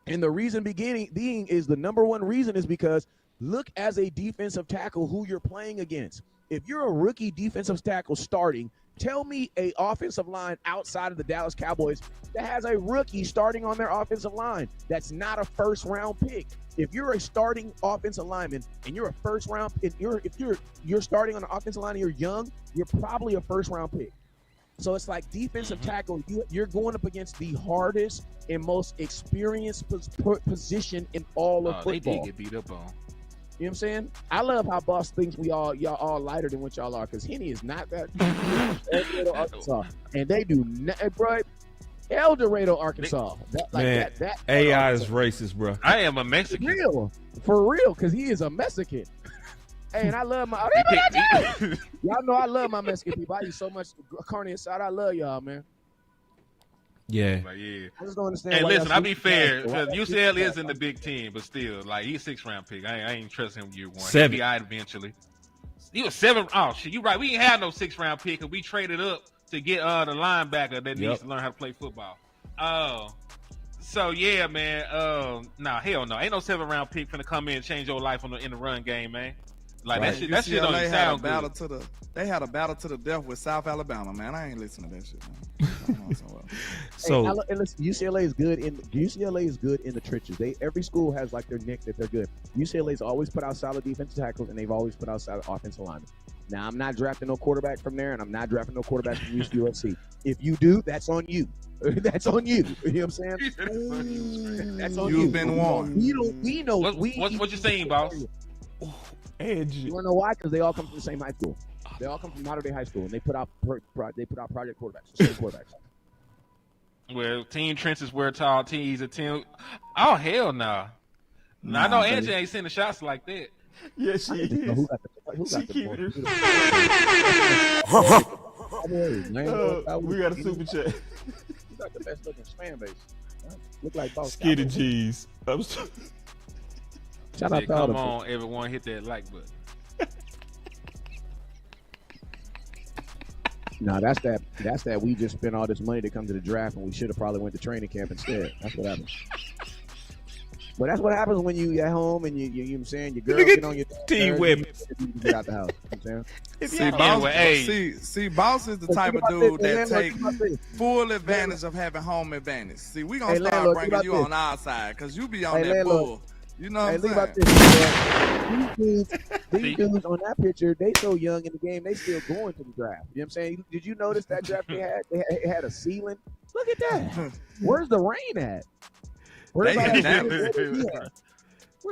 And the reason being is the number one reason is because look as a defensive tackle who you're playing against. If you're a rookie defensive tackle starting, tell me a offensive line outside of the Dallas Cowboys that has a rookie starting on their offensive line that's not a first-round pick. If you're a starting offensive lineman and you're a first-round, if you're starting on the offensive line and you're young, you're probably a first-round pick. So it's like defensive tackle. You're going up against the hardest and most experienced position in all of football. They did get beat up on. You know what I'm saying? I love how Boss thinks y'all all lighter than what y'all are, because Henny is not that. El Dorado, Arkansas, and they do not, bro. El Dorado, Arkansas. That AI is racist, bro. I am a Mexican. For real, because he is a Mexican. Hey, and I love my. Y'all know I love my Mexican people. I eat so much carne asada. I love y'all, man. Yeah. Like, yeah. I just don't understand. Hey, listen, I'll be fair. UCLA is in the big team, but still, like, he's a 6th-round pick. I ain't trust him year one. 7. He'll be out eventually. He was 7. Oh, shit, you right. We ain't had no 6th-round pick, and we traded up to get the linebacker that needs to learn how to play football. So, yeah, man. Nah, hell no. Ain't no 7th-round pick finna come in and change your life in the run game, man. Like, that shit don't even sound good. They had a battle to the death with South Alabama, man. I ain't listening to that shit, man. Listen, UCLA is good in the trenches. Every school has like their nick that they're good. UCLA's always put out solid defensive tackles, and they've always put out solid offensive linemen. Now, I'm not drafting no quarterback from there, and I'm not drafting no quarterback from USC. If you do, that's on you. That's on you. You know what I'm saying? That's on you. You've been warned. We know. What you saying, boss? Edge. You wanna know why? Because they all come from the same high school. They all come from Mater Dei High School, and they put out project quarterbacks, same quarterbacks. Well, Team Trench is where tall teams are team. Oh hell no! I know Angie ain't sending shots like that. Yeah, she is. Who got the keep ball? We got a super chat. You got the best looking fan base. Look like Boss Skitty Cowboy. G's. Shout out to all Come the on, everyone, hit that like button. No, that's that we just spent all this money to come to the draft and we should have probably went to training camp instead. That's what happened. But that's what happens when you at home and you know what I'm saying, your girl get on your team whip. Get out the house. You know what I'm See, Boss is the type of dude that take this. full advantage of having home advantage. See, we gonna Hey, start landlord, bringing you this. on our side because you be on Hey, that landlord. bull. You know what Hey, I'm think saying? about this. These dudes on that picture, they so young in the game, they still going to the draft. You know what I'm saying? Did you notice that draft they had? It had a ceiling. Look at that. Where's the rain at? Where's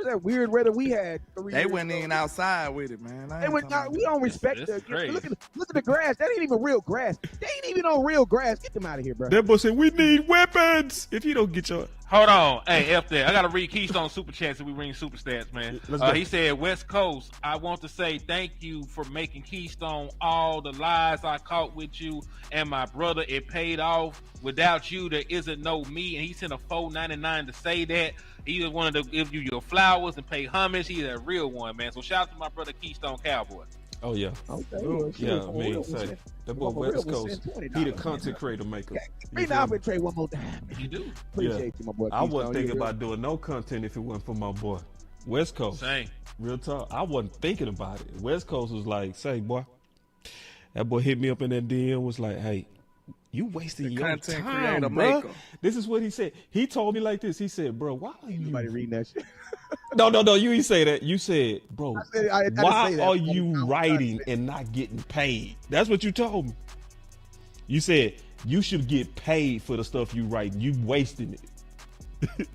that weird weather we had 3 They years went ago? in outside with it, man. They went not, we don't respect It's the crazy. look at the grass. That ain't even real grass. They ain't even on real grass. Get them out of here, bro. That boy said, we need weapons. If you don't get your... Hold on. Hey, F that. I got to read Keystone Super Chats and we ring Super Stats, man. Let's go. He said, West Coast, I want to say thank you for making Keystone all the lies I caught with you and my brother. It paid off. Without you, there isn't no me. And he sent a $4.99 to say that. He just wanted to give you your flowers and pay homage. He's a real one, man. So shout out to my brother Keystone Cowboy. Oh, yeah. Okay, well, shit, Yeah, I for mean, real, say, we'll send- that boy for real, West we'll Coast, send $20, he the man. content creator maker. Hey, now I'm gonna trade one more time. You do. Appreciate you, my boy. I wasn't Keystone. thinking You about doing no content if it wasn't for my boy. West Coast. Same. Real talk. I wasn't thinking about it. West Coast was like, say, boy. That boy hit me up in that DM, was like, hey, you wasting your content time, creator bro. maker. This is what he said. He told me like this. He said, bro, why are you... Nobody reading that shit. No, you ain't say that. You said, bro, I didn't why say that. are you writing and not getting paid? That's what you told me. You said you should get paid for the stuff you write. You wasting it.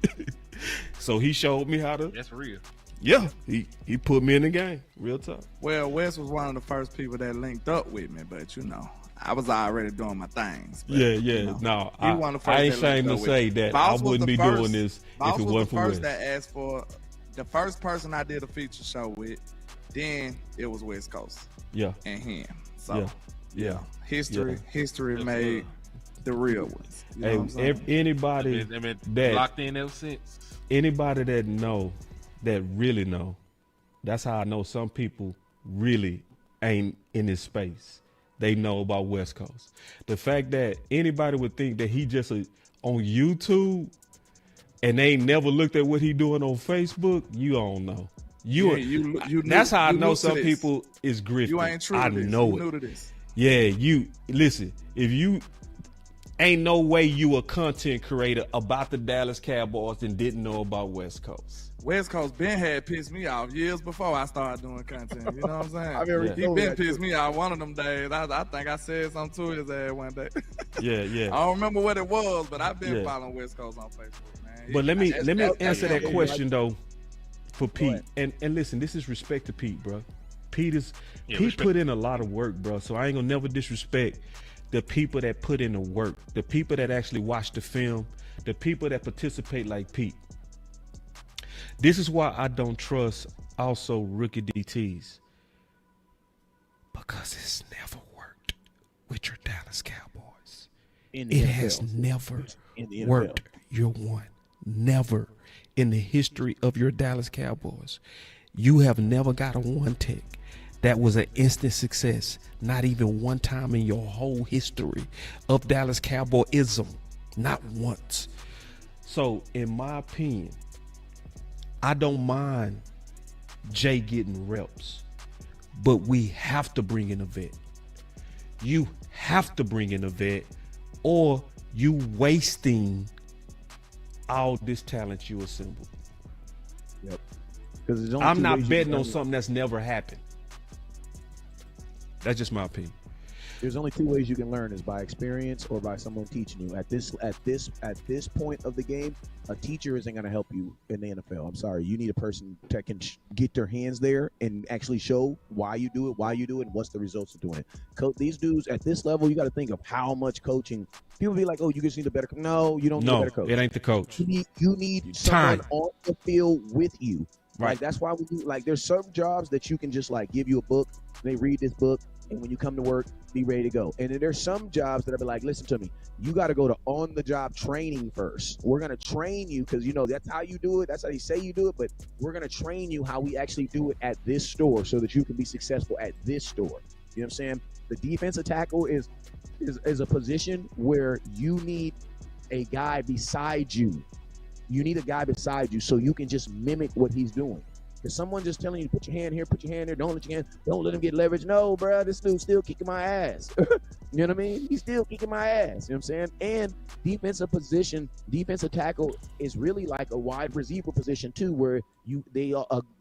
So he showed me how to. That's real. Yeah, he put me in the game. Real talk. Well, Wes was one of the first people that linked up with me, but you know, I was already doing my things. But, Yeah. you know, No, he one of the first I ain't that linked ashamed to up with say me. that Boss I was wouldn't the be first- doing this Boss if it was wasn't the for first Wes. that asked for the first person I did a feature show with. Then it was West Coast Yeah, and him. So yeah. history Yes, made the real ones. You know what I'm saying? Anybody They've been that locked in ever since. anybody that really know, that's how I know some people really ain't in this space. They know about West Coast. The fact that anybody would think that he just on YouTube and they ain't never looked at what he doing on Facebook, you don't know. That's how I know some people is grifting. You ain't true. I to this. know you it. New to this. Yeah, you listen. If you ain't no way you a content creator about the Dallas Cowboys and didn't know about West Coast. West Coast Ben had pissed me off years before I started doing content. You know what I'm saying? I mean, He been pissed me off one of them days. I think I said something to his ass one day. Yeah. I don't remember what it was, but I've been Yeah. following West Coast on Facebook, man. But let me answer that yeah. question though for Pete. ahead. And listen, this is respect to Pete, bro. Pete respect. put in a lot of work, bro. So I ain't gonna never disrespect the people that put in the work, the people that actually watch the film, the people that participate like Pete. This is why I don't trust also rookie DTs. Because it's never worked with your Dallas Cowboys. In the It NFL. has never In the NFL. worked. You're one. Never in the history of your Dallas Cowboys. You have never got a one tech that was an instant success. Not even one time in your whole history of Dallas Cowboyism. Not once. So, in my opinion, I don't mind Jay getting reps, but we have to bring in a vet. You have to bring in a vet, or you wasting all this talent you assembled. Yep. Because there's only I'm two not ways you betting can on do it. something that's never happened. That's just my opinion. There's only two ways you can learn: is by experience or by someone teaching you. At this point of the game, a teacher isn't going to help you in the NFL. I'm sorry. You need a person that can get their hands there and actually show why you do it, and what's the results of doing it. These dudes at this level, you got to think of how much coaching. People be like, "Oh, you just need a better." No, you don't need a better coach. It ain't the coach. You need someone on the field with you. Right. Like that's why we do. Like there's certain jobs that you can just like give you a book. They read this book, and when you come to work, be ready to go. And then there's some jobs that are like, listen to me, you got to go to on-the-job training first. We're going to train you because, that's how you do it. That's how you say you do it. But we're going to train you how we actually do it at this store so that you can be successful at this store. You know what I'm saying? The defensive tackle is a position where you need a guy beside you. You need a guy beside you so you can just mimic what he's doing. Because someone just telling you, put your hand here, put your hand there, don't let him get leverage. No, bro, this dude's still kicking my ass. You know what I mean? He's still kicking my ass. You know what I'm saying? And defensive tackle is really like a wide receiver position too, where they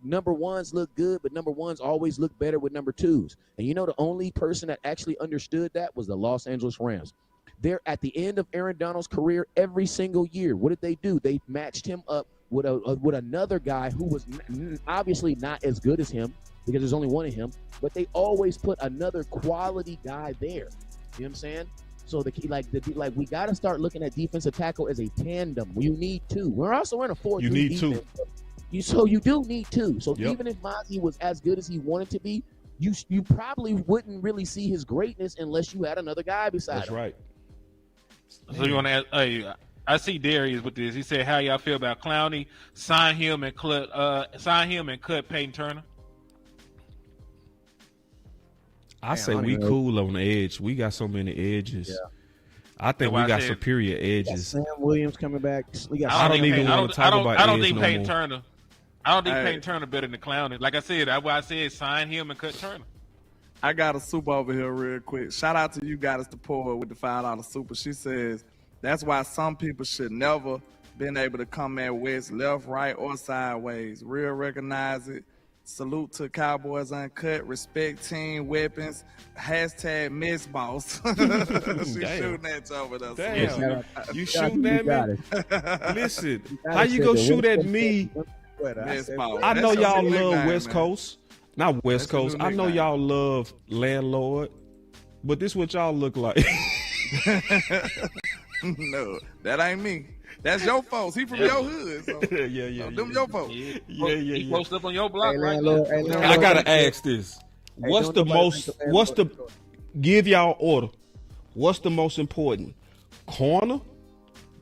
number ones look good, but number ones always look better with number twos. And the only person that actually understood that was the Los Angeles Rams. They're at the end of Aaron Donald's career every single year. What did they do? They matched him up with another guy who was obviously not as good as him because there's only one of him, but they always put another quality guy there. You know what I'm saying? So we got to start looking at defensive tackle as a tandem. You need two. We're also in a 4-3 You need defense. two. So you do need two. So Yep. even if Mozzie was as good as he wanted to be, you probably wouldn't really see his greatness unless you had another guy beside That's him. right. So you want to ask? I see Darius with this. He said, "How y'all feel about Clowney? Sign him and cut Peyton Turner." I say we cool on the edge. We got so many edges. Yeah. I think we got superior edges. Sam Williams coming back. I don't even want to talk about edge. I don't think no Peyton more. Turner. I don't think Peyton Turner better than Clowney. Like I said, that's why I said sign him and cut Turner. I got a super over here real quick. Shout out to you guys to pour with the $5 super. She says, that's why some people should never been able to come at West left, right, or sideways. Real recognize it. Salute to Cowboys Uncut. Respect team weapons. Hashtag Miss Boss. She's shooting at you over there. Damn. You shooting at me? Listen, how you gonna shoot at me? I know y'all love West Coast. Not West Coast. I know y'all love Landlord. But this what y'all look like. No, that ain't me. That's your folks. He from your hood. So. Yeah. Them your folks. Yeah. He posted up on your block right Landlord, I gotta ask this. Give y'all order. What's the most important? Corner,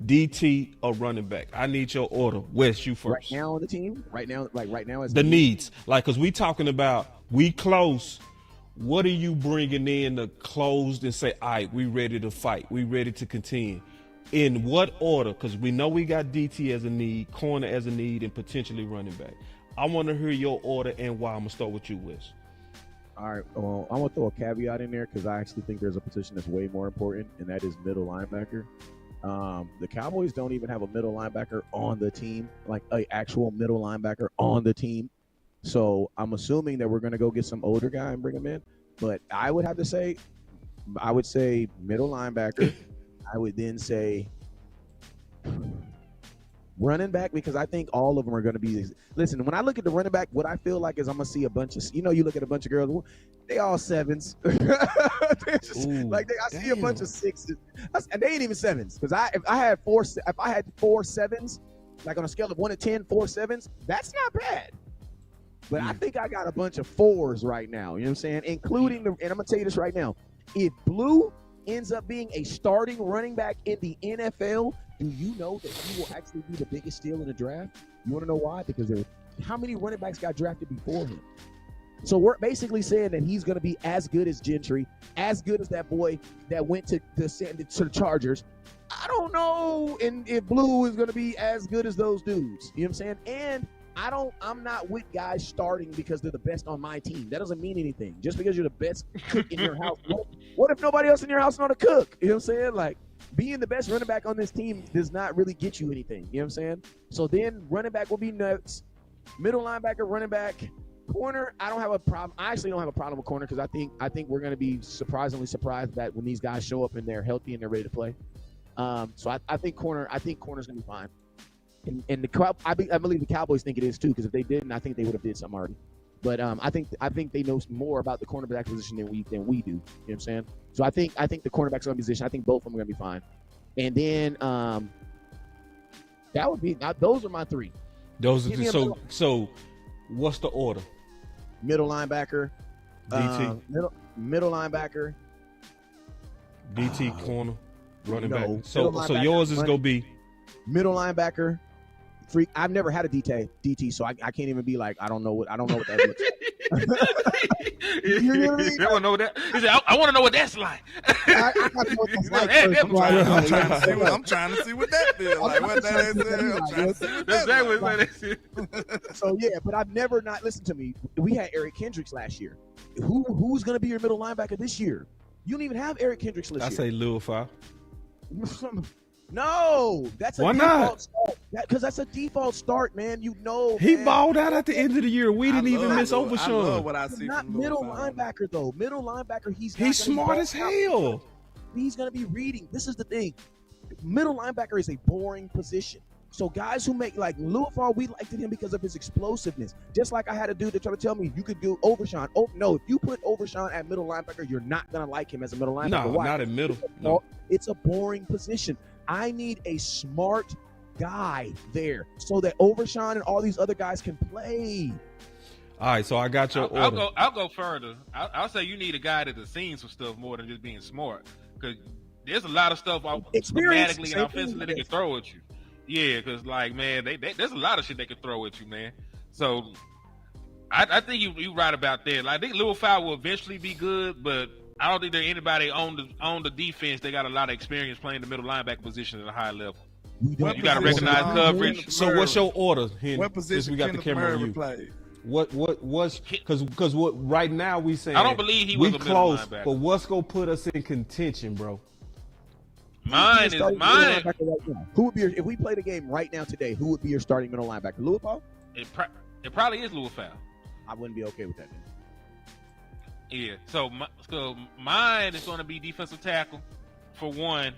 DT, or running back? I need your order. Wes, you first. Right now on the team? Right now as the needs. Cause we talking about we close. What are you bringing in to close and say, all right, we ready to fight. We ready to contend. In what order? Because we know we got DT as a need, corner as a need, and potentially running back. I want to hear your order and why. I'm going to start with you, Wes. All right. Well, I'm going to throw a caveat in there because I actually think there's a position that's way more important, and that is middle linebacker. The Cowboys don't even have a middle linebacker on the team, like an actual middle linebacker on the team. So I'm assuming that we're going to go get some older guy and bring him in. But I would say middle linebacker. I would then say running back because I think all of them are going to be. Listen, when I look at the running back, what I feel like is I'm going to see a bunch of, you look at a bunch of girls, they all sevens. I see a bunch of sixes. And they ain't even sevens because if I had four sevens, like on a scale of 1 to 10, 4 sevens, that's not bad. But I think I got a bunch of fours right now. You know what I'm saying? Including and I'm going to tell you this right now. If Blue ends up being a starting running back in the NFL, do you know that he will actually be the biggest steal in the draft? You want to know why? Because how many running backs got drafted before him? So we're basically saying that he's going to be as good as Gentry, as good as that boy that went to the Chargers. I don't know if Blue is going to be as good as those dudes. You know what I'm saying? And I'm not with guys starting because they're the best on my team. That doesn't mean anything. Just because you're the best cook in your house. What if nobody else in your house knows to cook? You know what I'm saying? Like, being the best running back on this team does not really get you anything. You know what I'm saying? So then running back will be nuts. Middle linebacker, running back. Corner, I don't have a problem. I actually don't have a problem with corner because I think we're going to be surprisingly surprised that when these guys show up and they're healthy and they're ready to play. So I think corner's going to be fine. And I believe the Cowboys think it is too, because if they didn't, I think they would have did something already. But I think they know more about the cornerback position than we do. You know what I'm saying? So I think the cornerbacks are going to be position. I think both of them are going to be fine. And then that would be those are my three. Those are so. What's the order? Middle linebacker, DT, middle linebacker, DT corner, running back. So yours is gonna be middle linebacker. Free. I've never had a DT, so I can't even be like I don't know what that looks like. You know what I mean? I want to know what that. He said, I want to know what that's like. I know what that's like. I'm trying to see what that feels like. What that is. I'm trying to see what that feels like. So yeah, but I've never not listened to me. We had Eric Kendricks last year. Who's going to be your middle linebacker this year? You don't even have Eric Kendricks this year. I say Lil Fowl. No, that's a default start. Because that's a default start, man. He balled out at the end of the year. We didn't even miss Overshawn. I love what I see. Not middle linebacker though. Middle linebacker, he's smart as hell. He's gonna be reading. This is the thing. Middle linebacker is a boring position. So guys who make like Louisville, we liked him because of his explosiveness. Just like I had a dude that tried to tell me you could do Overshawn. Oh no, if you put Overshawn at middle linebacker, you're not gonna like him as a middle linebacker. No, not in middle. No. It's a boring position. I need a smart guy there so that Overshawn and all these other guys can play. All right, so I got your order. I'll go further. I'll say you need a guy that has seen some stuff more than just being smart, because there's a lot of stuff schematically and offensively they can throw at you. Yeah, because like man, there's a lot of shit they can throw at you, man. So I think you right about that. Like, I think Lil Fowl will eventually be good, but I don't think there's anybody on the defense. They got a lot of experience playing the middle linebacker position at a high level. You got to recognize coverage. So what's your order, Henny? What position we got the camera on you? Play? What's because what right now we saying I don't believe he was a close, middle linebacker. but what's gonna put us in contention, bro? Mine. Right, who would be if we played a game right now today? Who would be your starting middle linebacker? Louisville? It probably is Lil Fowl. I wouldn't be okay with that. Then. Yeah, so mine is going to be defensive tackle for one,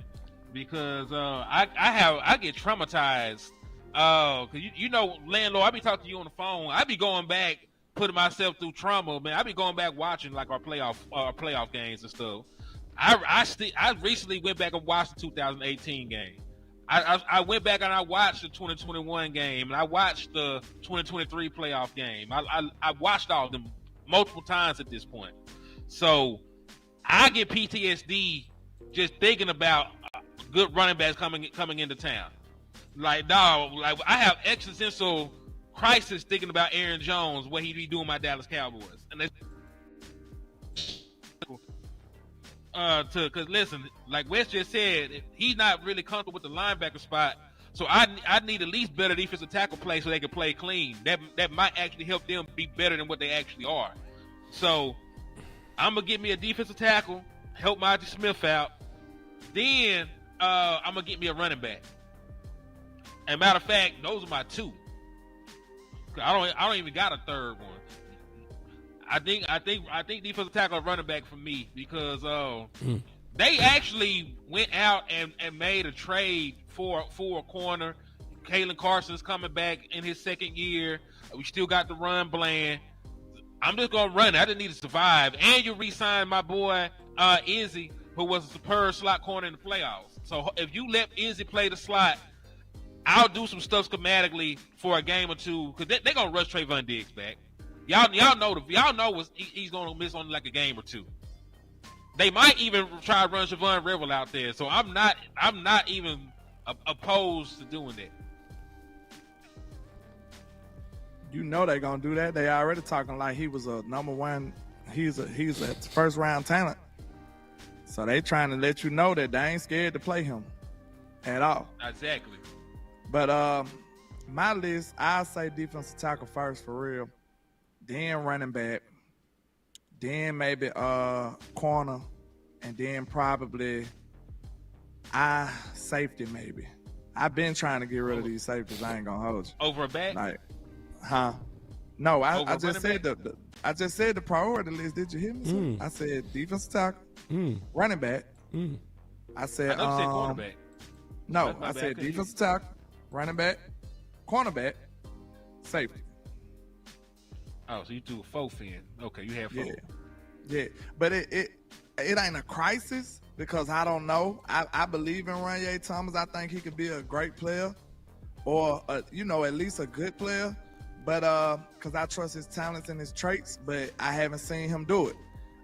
because I get traumatized. Cause you know, landlord, I be talking to you on the phone. I be going back, putting myself through trauma, man. I be going back watching like our playoff games and stuff. I recently went back and watched the 2018 game. I went back and I watched the 2021 game, and I watched the 2023 playoff game. I watched all of them multiple times at this point. So I get PTSD just thinking about good running backs coming into town. Like, dog, like I have existential crisis thinking about Aaron Jones, what he be doing my Dallas Cowboys. And that's because listen, like Wes just said, he's not really comfortable with the linebacker spot. So I need at least better defensive tackle play so they can play clean. That might actually help them be better than what they actually are. So I'm gonna get me a defensive tackle, help Monty Smith out. Then I'm gonna get me a running back. And matter of fact, those are my two. I don't even got a third one. I think defensive tackle or running back for me, because they actually went out and made a trade for a corner. Kalen Carson's coming back in his second year. We still got the run Bland. I'm just gonna run it. I just need to survive. And you re-sign my boy Izzy, who was a superb slot corner in the playoffs. So if you let Izzy play the slot, I'll do some stuff schematically for a game or two, because they're gonna rush Trayvon Diggs back. Y'all know he's gonna miss on like a game or two. They might even try to run Javon Revel out there. So I'm not even opposed to doing that. You know they're gonna do that. They already talking like he was a number one. He's a first round talent. So they trying to let you know that they ain't scared to play him at all. Exactly. But my list, I'll say defensive tackle first for real. Then running back. Then maybe corner. And then probably safety maybe. I've been trying to get rid of these safeties. I ain't gonna hold you. Over a back? Like, No, I just said I just said the priority list. Did you hear me? Sir? I said defensive tackle, running back. I said I never said cornerback. No, I said defensive tackle, running back, cornerback, safety. Oh, so you do a fourth end. Okay, you have four. Yeah. But it ain't a crisis because I don't know. I believe in Ranye Thomas. I think he could be a great player or, at least a good player. But because I trust his talents and his traits, but I haven't seen him do it.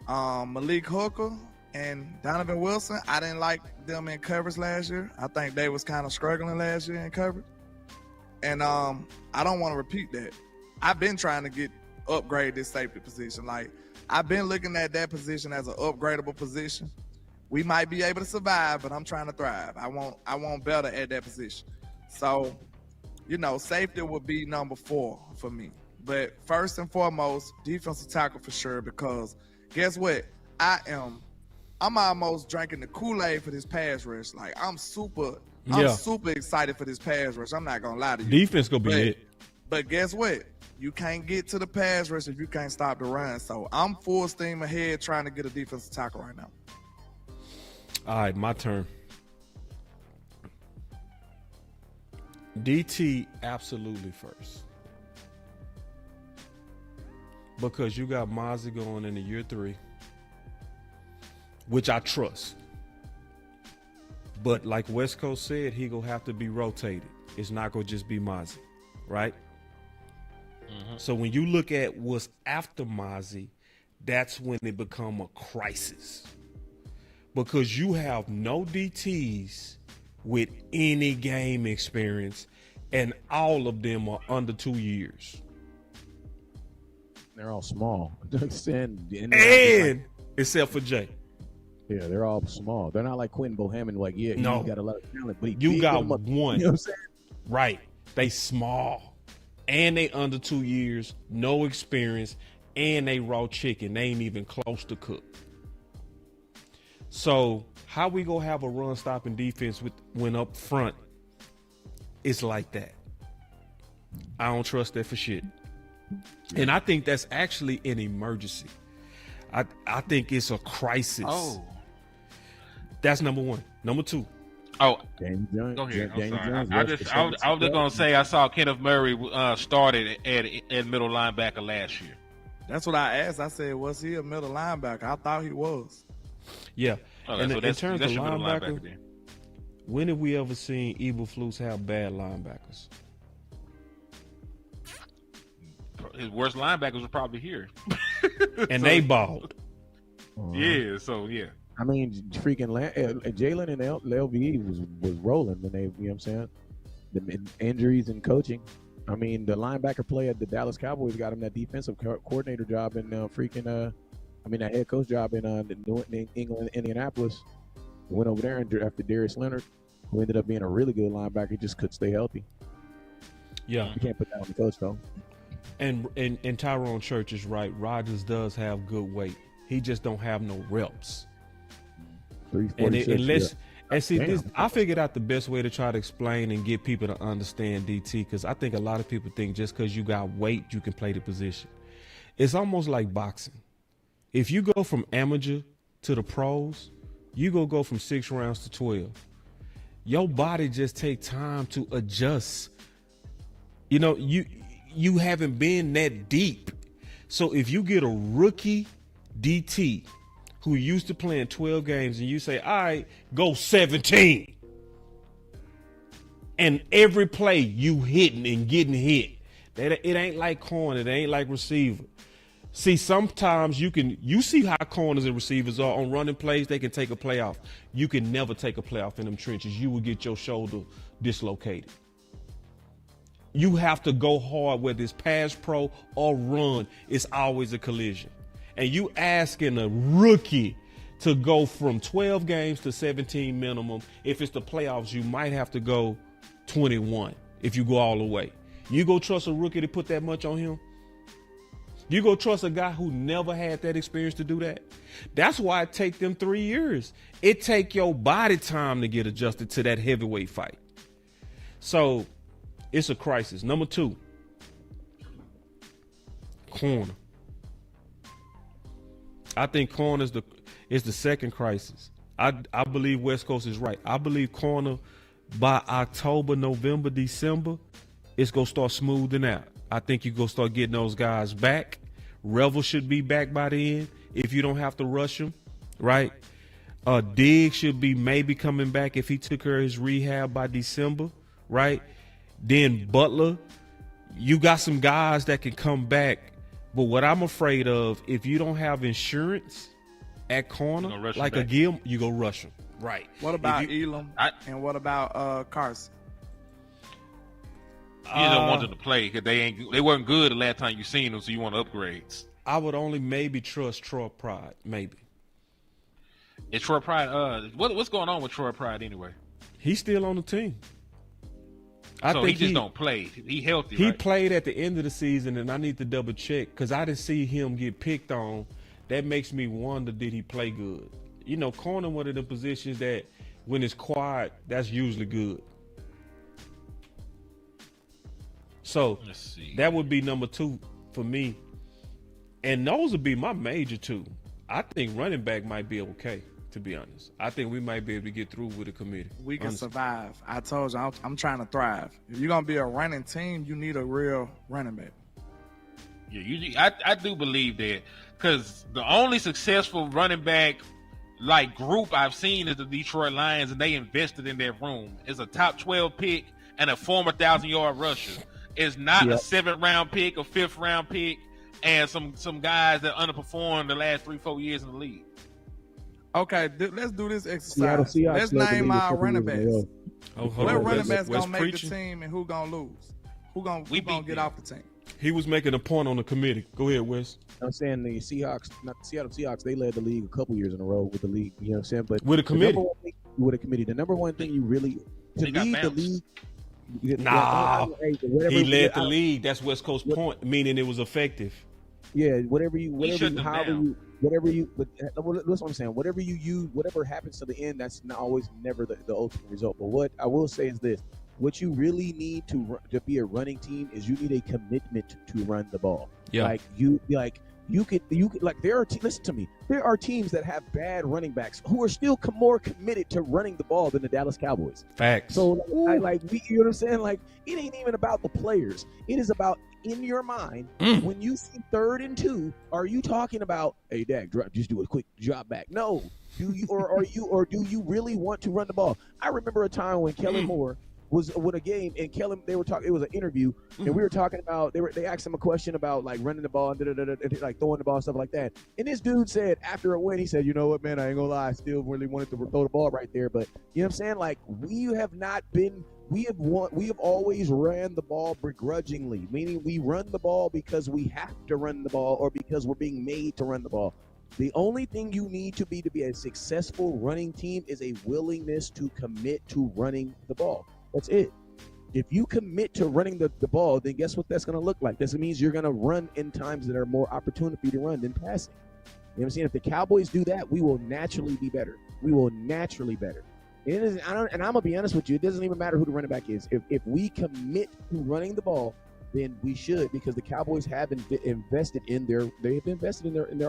Malik Hooker and Donovan Wilson, I didn't like them in coverage last year. I think they was kind of struggling last year in coverage. And I don't want to repeat that. I've been trying to upgrade this safety position. Like, I've been looking at that position as an upgradable position. We might be able to survive, but I'm trying to thrive. I want better at that position. So, safety would be number 4 for me. But first and foremost, defensive tackle for sure, because guess what? I'm almost drinking the Kool-Aid for this pass rush. Like, I'm super excited for this pass rush. I'm not gonna lie to you. Defense gonna be it. But guess what? You can't get to the pass rush if you can't stop the run. So I'm full steam ahead trying to get a defensive tackle right now. All right, my turn. DT absolutely first. Because you got Mozzie going into year 3, which I trust. But like West Coast said, he gonna have to be rotated. It's not gonna just be Mozzie, right? So when you look at what's after Mozzie, that's when it become a crisis. Because you have no DTs with any game experience, and all of them are under 2 years. They're all small. and except for Jay. Yeah, they're all small. They're not like Quentin Bohannon. Like, he's got a lot of talent, but you got one. You know what I'm saying? Right. They small. And they under 2 years, no experience, and they raw chicken. They ain't even close to cook. So how we gonna have a run stopping defense when up front it's like that? I don't trust that for shit. And I think that's actually an emergency. I think it's a crisis. Oh. That's number 1. Number 2. Oh, Jones, go ahead. I'm sorry. Jones, I was just gonna say I saw Kenneth Murray started at middle linebacker last year. That's what I asked. I said, was he a middle linebacker? I thought he was. Yeah. Okay, and so in terms of your middle linebacker, then. when have we ever seen Eberflus have bad linebackers? His worst linebackers were probably here. And they balled. Yeah, so yeah. I mean, freaking Jalen and LV was rolling when they, you know what I'm saying? The injuries and coaching. I mean, the linebacker play at the Dallas Cowboys got him that defensive coordinator job in that head coach job in New England, Indianapolis. He went over there and drafted Darius Leonard, who ended up being a really good linebacker. He just couldn't stay healthy. Yeah. You can't put that on the coach, though. And Tyrone Church is right. Rodgers does have good weight. He just don't have no reps. I figured out the best way to try to explain and get people to understand DT, because I think a lot of people think just because you got weight, you can play the position. It's almost like boxing. If you go from amateur to the pros, you go from 6 rounds to 12. Your body just take time to adjust. You haven't been that deep. So if you get a rookie DT who used to playing 12 games and you say, all right, go 17. And every play you hitting and getting hit. It ain't like corner. It ain't like receiver. See, sometimes you see how corners and receivers are on running plays. They can take a play off. You can never take a play off in them trenches. You will get your shoulder dislocated. You have to go hard, whether it's pass pro or run. It's always a collision. And you asking a rookie to go from 12 games to 17 minimum. If it's the playoffs, you might have to go 21 if you go all the way. You go trust a rookie to put that much on him? You go trust a guy who never had that experience to do that? That's why it take them 3 years. It take your body time to get adjusted to that heavyweight fight. So it's a crisis. Number 2, corner. I think corner is the second crisis. I believe West Coast is right. I believe corner by October, November, December, it's going to start smoothing out. I think you're going to start getting those guys back. Revel should be back by the end if you don't have to rush him, right? Diggs should be maybe coming back if he took care of his rehab by December, right? Then Butler, you got some guys that can come back. But what I'm afraid of, if you don't have insurance at corner, like a Gil, you go rush him. Right. What about Elam? And what about Carson? You don't want them to play because they weren't good the last time you seen them, so you want upgrades. I would only maybe trust Troy Pride, maybe. Is Troy Pride? What's going on with Troy Pride anyway? He's still on the team. I think he just don't play. He healthy. He right? played at the end of the season, and I need to double check because I didn't see him get picked on. That makes me wonder, did he play good? You know, corner one of the positions that when it's quiet, that's usually good. So that would be number 2 for me. And those would be my major 2. I think running back might be okay, to be honest. I think we might be able to get through with a committee. We can survive. I told you, I'm trying to thrive. If you're going to be a running team, you need a real running back. Yeah, I do believe that because the only successful running back like group I've seen is the Detroit Lions, and they invested in their room. It's a top 12 pick and a former 1,000-yard rusher. It's not a 7th-round pick or 5th-round pick and some guys that underperformed the last 3-4 years in the league. Okay, let's do this exercise. Let's name our running backs. What running backs gonna make the team and who gonna lose? Who gonna get off the team? He was making a point on the committee. Go ahead, Wes. I'm saying the Seahawks, not the Seattle Seahawks, they led the league a couple years in a row with the league. You know what I'm saying? But with a committee. The number one thing you really to lead the league. Nah, he led the league. That's West Coast point, meaning it was effective. Yeah, whatever you, but that's what I'm saying. Whatever you use, whatever happens to the end, that's not always never the ultimate result. But what I will say is this: what you really need to be a running team is you need a commitment to run the ball. Yeah, you could listen to me. There are teams that have bad running backs who are still more committed to running the ball than the Dallas Cowboys. Facts. So you know what I'm saying? Like, it ain't even about the players. It is about in your mind when you see 3rd and 2. Are you talking about, hey, Dak, just do a quick drop back? No. Do you really want to run the ball? I remember a time when Kellen Moore was with a game, and Kellen, they were talking. It was an interview, and we were talking about. They asked him a question about like running the ball and like throwing the ball and stuff like that. And this dude said after a win, he said, "You know what, man? I ain't gonna lie. I still really wanted to throw the ball right there, but you know what I'm saying? Like we have always ran the ball begrudgingly, meaning we run the ball because we have to run the ball or because we're being made to run the ball. The only thing you need to be a successful running team is a willingness to commit to running the ball. That's it. If you commit to running the ball, then guess what that's going to look like? That means you're going to run in times that are more opportunity to run than passing. You know what I'm saying? If the Cowboys do that, we will naturally be better. We will naturally better. And I'm going to be honest with you. It doesn't even matter who the running back is. If we commit to running the ball, then we should, because the Cowboys have invested in their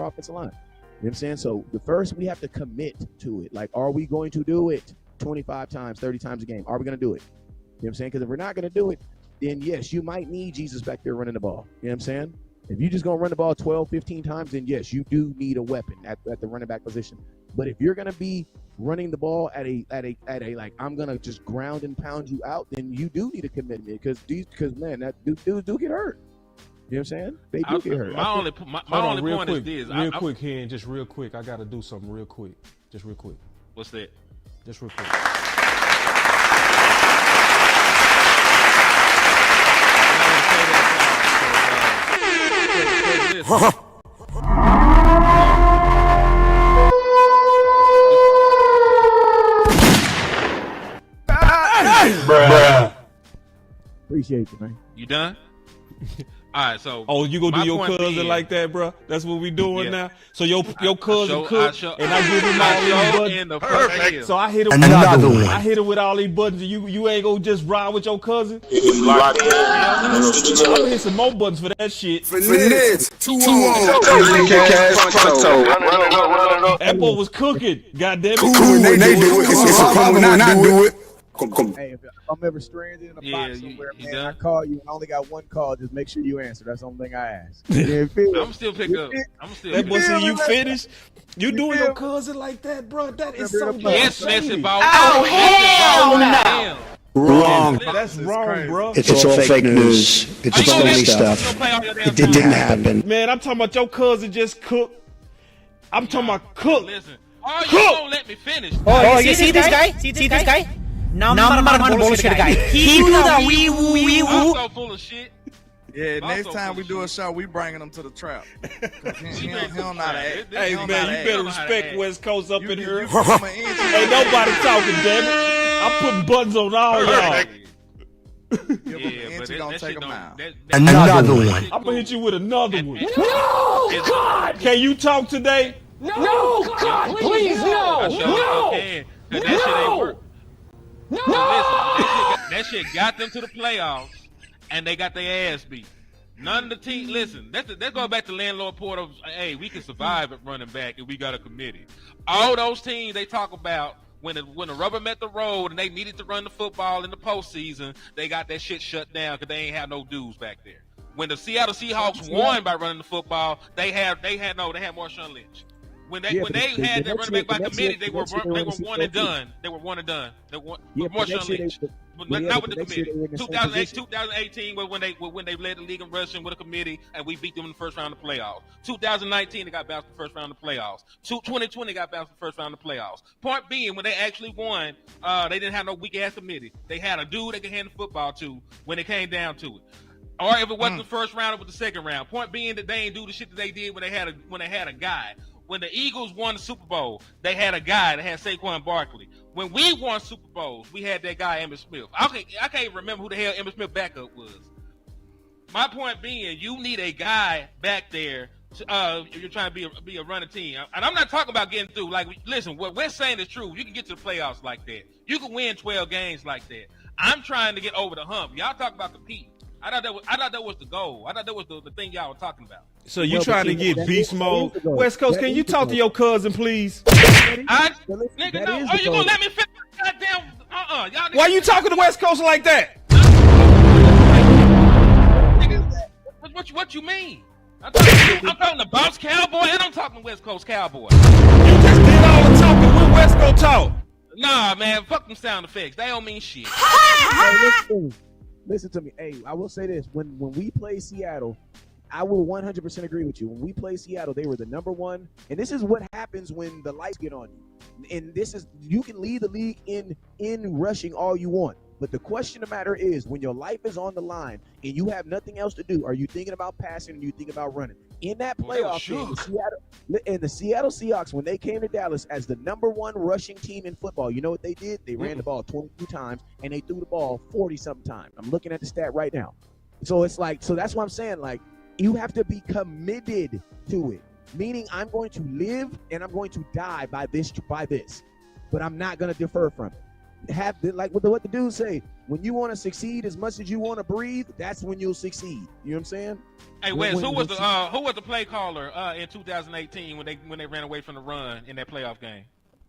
offensive line. You know what I'm saying? So the first, we have to commit to it. Like, are we going to do it 25 times, 30 times a game? Are we going to do it? You know what I'm saying? Because if we're not going to do it, then yes, you might need Jesus back there running the ball. You know what I'm saying? If you're just going to run the ball 12, 15 times, then yes, you do need a weapon at the running back position. But if you're going to be running the ball at a like, I'm going to just ground and pound you out, then you do need a commitment because man, that dudes do get hurt. You know what I'm saying? They do get hurt. My only point is this. Real quick, Hen, just real quick. I got to do something real quick. Just real quick. What's that? Just real quick. Appreciate you, man. You done? All right, so you gonna do your cousin like that, bro? That's what we doing now. So your cousin cook, and I give him all these buttons. Perfect. So I hit him Another one. I hit him with all these buttons. And you ain't gonna just ride with your cousin. Locked in. I'm gonna hit some more buttons for that shit. Finesse. 2-0. That boy was cooking. Goddamn it. Cool when they do it. It's a problem when I do it. Come. Hey, if I'm ever stranded in a box somewhere, man, I call you and I only got one call. Just make sure you answer. That's the only thing I ask. I'm still pick up. That boy said you finished. You doing your cousin like that, bro? That is so yes, ball. Oh, hell no. Wrong. That's wrong, bro. It's all fake news. It's phony stuff. It didn't happen. Man, I'm talking about your cousin just cooked. I'm talking about cook. Listen. Oh, you won't let me finish. Oh, you see this guy? See this guy? Number one bullshit guy. He do the wee woo. I'm so full of shit. Yeah, next time we do a show, we bringing him to the trap. He don't know how to act. Hey, man, you better respect West Coast up in here. Ain't Ain't nobody talking, damn it. I'm putting buttons on all y'all. But gonna take him out. Another one. I'm gonna hit you with another one. No, God! Can you talk today? No, God, please, no! That shit ain't work. No! That shit got them to the playoffs, and they got their ass beat. None of the team. Listen, let's go back to Landlord Porter. Hey, we can survive at running back if we got a committee. All those teams they talk about when the rubber met the road and they needed to run the football in the postseason, they got that shit shut down because they ain't have no dudes back there. When the Seattle Seahawks won by running the football, they had Marshawn Lynch. When they had that running back by committee, they were one and done. They were one and done. They won Marshawn Lynch. Not with the committee. 2018 was when they led the league in rushing with a committee, and we beat them in the first round of the playoffs. 2019 they got bounced in the first round of the playoffs. 2020 got bounced in the first round of the playoffs. Point being, when they actually won, they didn't have no weak ass committee. They had a dude they could hand the football to when it came down to it. Or if it wasn't the first round, it was the second round. Point being that they ain't do the shit that they did when they had a guy. When the Eagles won the Super Bowl, they had a guy that had Saquon Barkley. When we won Super Bowls, we had that guy, Emmitt Smith. I can't even remember who the hell Emmitt Smith backup was. My point being, you need a guy back there if you're trying to be a running team. And I'm not talking about getting through. Like, listen, what we're saying is true. You can get to the playoffs like that. You can win 12 games like that. I'm trying to get over the hump. Y'all talk about competing. I thought that was the goal. I thought that was the thing y'all were talking about. So you trying to get beast mode? West Coast, can you talk to your cousin, please? Nigga, no. Oh, you gonna let me finish? Goddamn, y'all. Why you talking to West Coast like that? Nigga, what you mean? I'm talking to Boss Cowboy and I'm talking to West Coast Cowboy. You just did all the talking with West Coast talk. Nah, man, fuck them sound effects. They don't mean shit. Listen to me. Hey, I will say this. When we play Seattle, I will 100% agree with you. When we play Seattle, they were the number one. And this is what happens when the lights get on you. And this is, you can lead the league in rushing all you want. But the question of the matter is, when your life is on the line and you have nothing else to do, are you thinking about passing or you thinking about running? In that playoff game, the Seattle Seahawks, when they came to Dallas as the number one rushing team in football, you know what they did? They ran the ball 22 times and they threw the ball 40-something times. I'm looking at the stat right now. So it's like, so that's what I'm saying. Like, you have to be committed to it. Meaning, I'm going to live and I'm going to die by this, but I'm not going to defer from it. Like what the dudes say, when you want to succeed as much as you want to breathe, that's when you'll succeed. You know what I'm saying? Hey, Wes, who was the play caller in 2018 when they ran away from the run in that playoff game?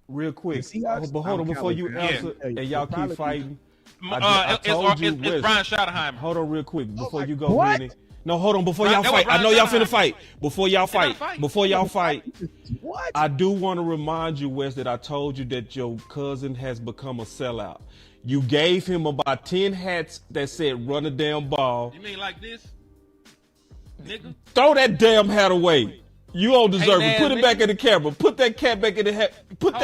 Real quick, but hold on before you answer, and y'all keep fighting. It's Brian Schottenheimer. Hold on real quick before you go, Henny. No, hold on before y'all fight. I know y'all finna fight. Before y'all fight. What? I do want to remind you, Wes, that I told you that your cousin has become a sellout. You gave him about 10 hats that said "run a damn ball." You mean like this, nigga? Throw that damn hat away. You don't deserve it. Put it back in the camera. Put that cat back in the hat. Hold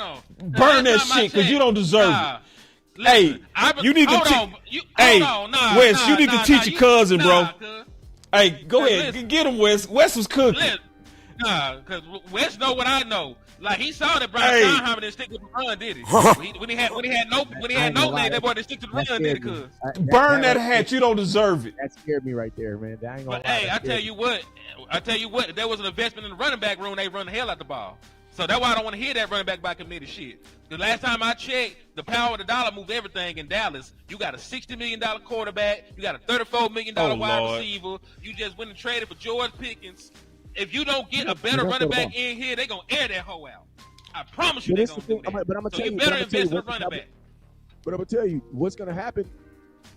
on. Burn that shit because you don't deserve it. Listen, you need to teach. Wes, you need to teach your cousin, bro. Hey, go ahead. Get him, Wes. Wes was cooking. Because Wes know what I know. Like he saw that Brian Steinheimer didn't stick to the run, did he? when he had no name, that boy didn't stick to the run, did he? Cuz burn that hat. You don't deserve it. That scared me right there, man. But hey, I tell you what, if there was an investment in the running back room, they run the hell out the ball. So that's why I don't want to hear that running back by committee shit. The last time I checked, the power of the dollar moved everything in Dallas. You got a $60 million quarterback. You got a $34 million wide receiver. You just went and traded for George Pickens. If you don't get a better running back in here, they're going to air that hoe out. I promise you they're going to do that. But I'm going to tell you, better invest in running back. But I'm going to tell you what's going to happen.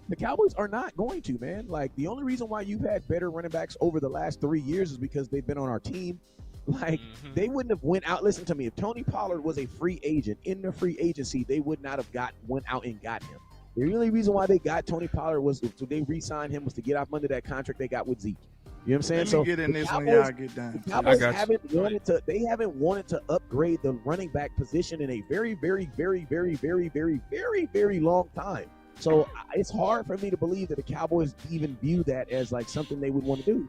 The Cowboys are not going to, man. Like, the only reason why you've had better running backs over the last 3 years is because they've been on our team. Like, they wouldn't have went out. Listen to me. If Tony Pollard was a free agent in the free agency, they would not have went out and got him. The only reason why they got Tony Pollard was so they re-signed him was to get off under that contract they got with Zeke. You know what I'm saying? Let me get in this when y'all get done. The Cowboys haven't wanted to upgrade the running back position in a very, very, very, very, very, very, very, very long time. So it's hard for me to believe that the Cowboys even view that as like something they would want to do.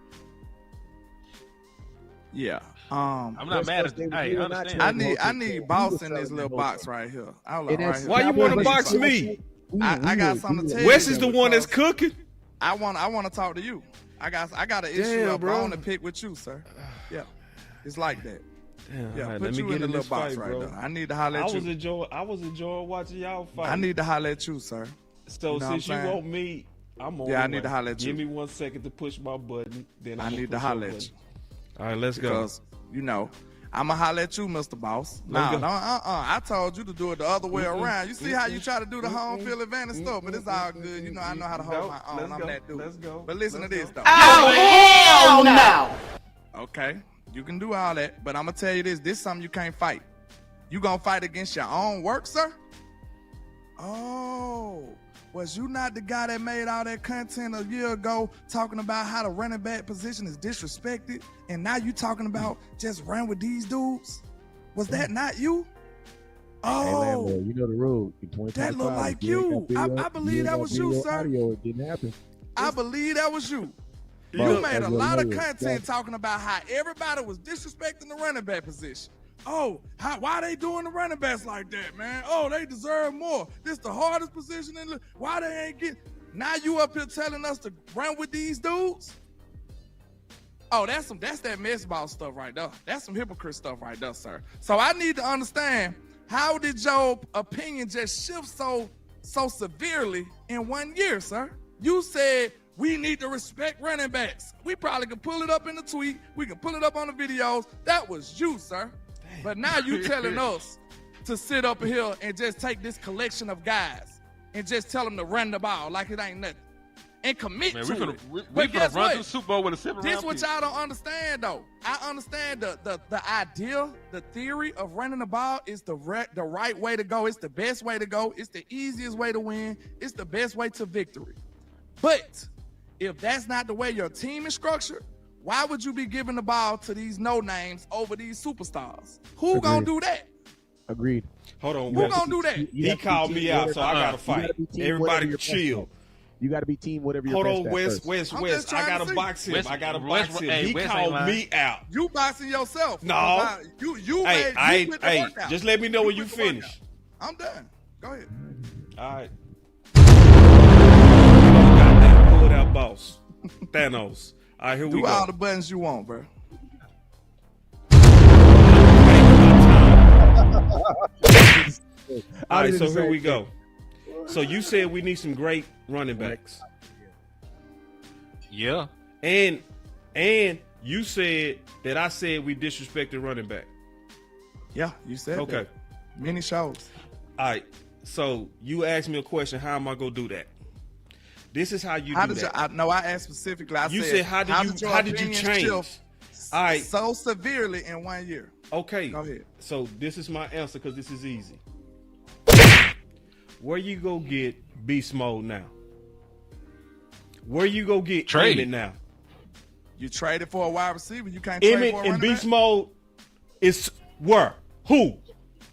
Yeah. I'm not mad at it. I understand. I need Boss in this little box right here. Why you want to box me? I got something to tell you. Wes is the one that's cooking. I want to talk to you. I got an issue up. I want to pick with you, sir. Yeah, it's like that. Damn, yeah, right, put you in the little box right there. I need to holler at you. I was enjoying watching y'all fight. I need to holler at you, sir. So since you want me, I'm on. Yeah, I need to holler at you. Give me 1 second to push my button. Then I need to holler at you. All right, let's go. Because I'm going to holler at you, Mr. Boss. I told you to do it the other way around. You see how you try to do the home field advantage stuff, but it's all good. You know, I know how to hold my own. I'm that dude. Let's go. But listen to this, though. Oh, hell no! Okay, you can do all that, but I'm going to tell you this. This is something you can't fight. You going to fight against your own work, sir? Oh, was you not the guy that made all that content a year ago talking about how the running back position is disrespected, and now you talking about just run with these dudes? Was that not you? Oh, hey, landlord, you know the rule. That look like you. I believe that was you, sir. It didn't happen. I believe that was you. You made a lot of content talking about how everybody was disrespecting the running back position. Oh, why they doing the running backs like that, man? Oh, they deserve more. This the hardest position in the. Why they ain't get? Now you up here telling us to run with these dudes? Oh, that's that mess ball stuff right there. That's some hypocrite stuff right there, sir. So I need to understand, how did your opinion just shift so severely in 1 year, sir? You said we need to respect running backs. We probably can pull it up in the tweet. We can pull it up on the videos. That was you, sir. But now you telling us to sit up here and just take this collection of guys and just tell them to run the ball like it ain't nothing and commit to it. We finna run to the Super Bowl with a 7th round pick. This what y'all don't understand, though. I understand the idea, the theory of running the ball is the right way to go. It's the best way to go. It's the easiest way to win. It's the best way to victory. But if that's not the way your team is structured, why would you be giving the ball to these no-names over these superstars? Who gonna do that? Agreed. Hold on. Who gonna do that? He called me out, so I gotta fight. Everybody chill. You gotta be team whatever you're Hold on, Wes. I gotta box him. I gotta box him. He called me out. You boxing yourself. No. You hey, just let me know when you finish. I'm done. Go ahead. All right. Goddamn, pull it out, boss. Thanos. All right, here we go. Do all the buttons you want, bro. All right, so here we go. So you said we need some great running backs. Yeah. And you said that I said we disrespected running back. Yeah, you said that. Okay. Many shows. All right. So you asked me a question. How am I going to do that? This is how you do that. I asked specifically. You said, how did you change? All right. So severely in 1 year. Okay. Go ahead. So this is my answer because this is easy. Where you go get beast mode now? Where you go get Emmett now? You traded for a wide receiver. You can't trade for a running back? Emmett and beast mode is where? Who?